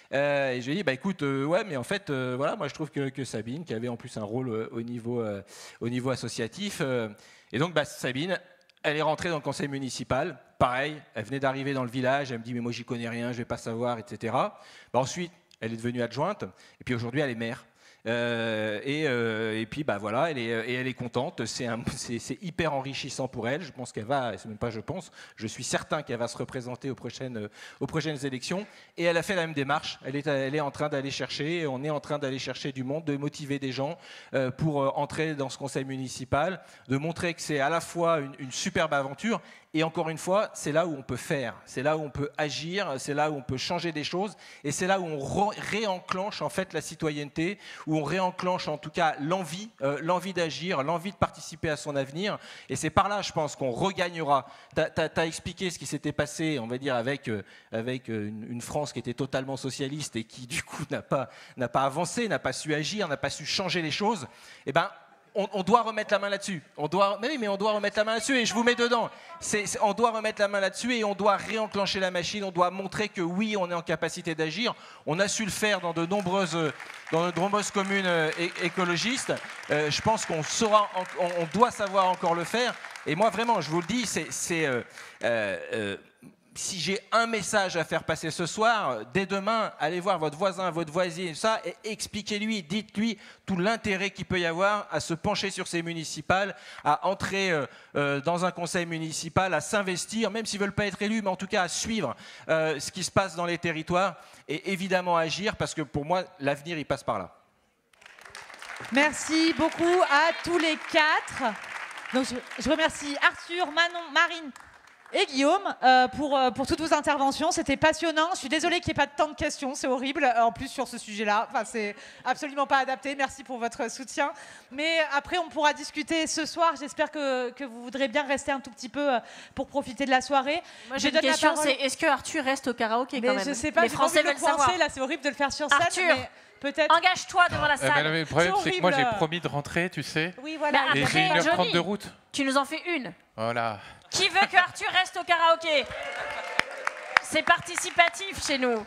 Et je lui ai dit écoute, ouais, mais en fait voilà, moi je trouve que Sabine, qui avait en plus un rôle au niveau associatif, et donc Sabine, elle est rentrée dans le conseil municipal. Pareil, elle venait d'arriver dans le village, elle me dit mais moi j'y connais rien, je vais pas savoir, etc. Ensuite, elle est devenue adjointe, et puis aujourd'hui elle est maire. Et puis voilà, elle est contente. C'est hyper enrichissant pour elle. Je pense qu'elle va, c'est même pas je pense, je suis certain qu'elle va se représenter aux prochaines élections. Et elle a fait la même démarche. Elle est en train d'aller chercher, on est en train d'aller chercher du monde, de motiver des gens pour entrer dans ce conseil municipal, de montrer que c'est à la fois une superbe aventure Et encore une fois, c'est là où on peut faire, c'est là où on peut agir, c'est là où on peut changer des choses, et c'est là où on réenclenche en fait la citoyenneté, où on réenclenche en tout cas l'envie d'agir, l'envie de participer à son avenir. Et c'est par là, je pense, qu'on regagnera. Tu as expliqué ce qui s'était passé, on va dire, avec une France qui était totalement socialiste et qui, du coup, n'a pas avancé, n'a pas su agir, n'a pas su changer les choses. Eh ben, on doit remettre la main là-dessus. On doit remettre la main là-dessus et je vous mets dedans. On doit remettre la main là-dessus et on doit réenclencher la machine. On doit montrer que oui, on est en capacité d'agir. On a su le faire dans de nombreuses communes écologistes. Je pense qu'on doit savoir encore le faire. Et moi, vraiment, je vous le dis, si j'ai un message à faire passer ce soir, dès demain, allez voir votre voisin, votre voisine, ça, et expliquez-lui, dites-lui tout l'intérêt qu'il peut y avoir à se pencher sur ces municipales, à entrer dans un conseil municipal, à s'investir, même s'ils ne veulent pas être élus, mais en tout cas à suivre ce qui se passe dans les territoires et évidemment agir, parce que pour moi, l'avenir, il passe par là. Merci beaucoup à tous les quatre. Donc, je remercie Arthur, Manon, Marine et Guillaume pour toutes vos interventions. C'était passionnant. Je suis désolée qu'il n'y ait pas tant de questions. C'est horrible, en plus, sur ce sujet-là. Enfin, c'est absolument pas adapté. Merci pour votre soutien. Mais après, on pourra discuter ce soir. J'espère que vous voudrez bien rester un tout petit peu pour profiter de la soirée. Moi, j'ai une question, c'est est-ce que Arthur reste au karaoké quand même? Je sais pas, les Français veulent savoir. Là, c'est horrible de le faire sur scène. Arthur, engage-toi devant la salle. Le problème, c'est que moi, j'ai promis de rentrer, tu sais. Oui, voilà. Et j'ai 1h30 de route. Tu nous en fais une. Voilà. Qui veut que Arthur reste au karaoké? C'est participatif chez nous.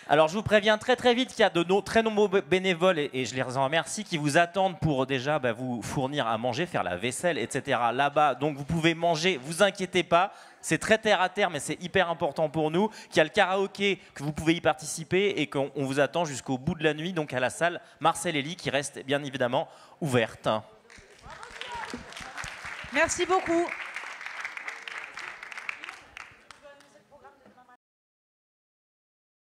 Alors je vous préviens très vite qu'il y a de très nombreux bénévoles et je les en remercie qui vous attendent pour déjà vous fournir à manger, faire la vaisselle, etc. là-bas. Donc vous pouvez manger, vous inquiétez pas. C'est très terre à terre, mais c'est hyper important pour nous. Qu'il y a le karaoké, que vous pouvez y participer et qu'on vous attend jusqu'au bout de la nuit, donc à la salle Marcel Elie qui reste bien évidemment ouverte. Merci beaucoup.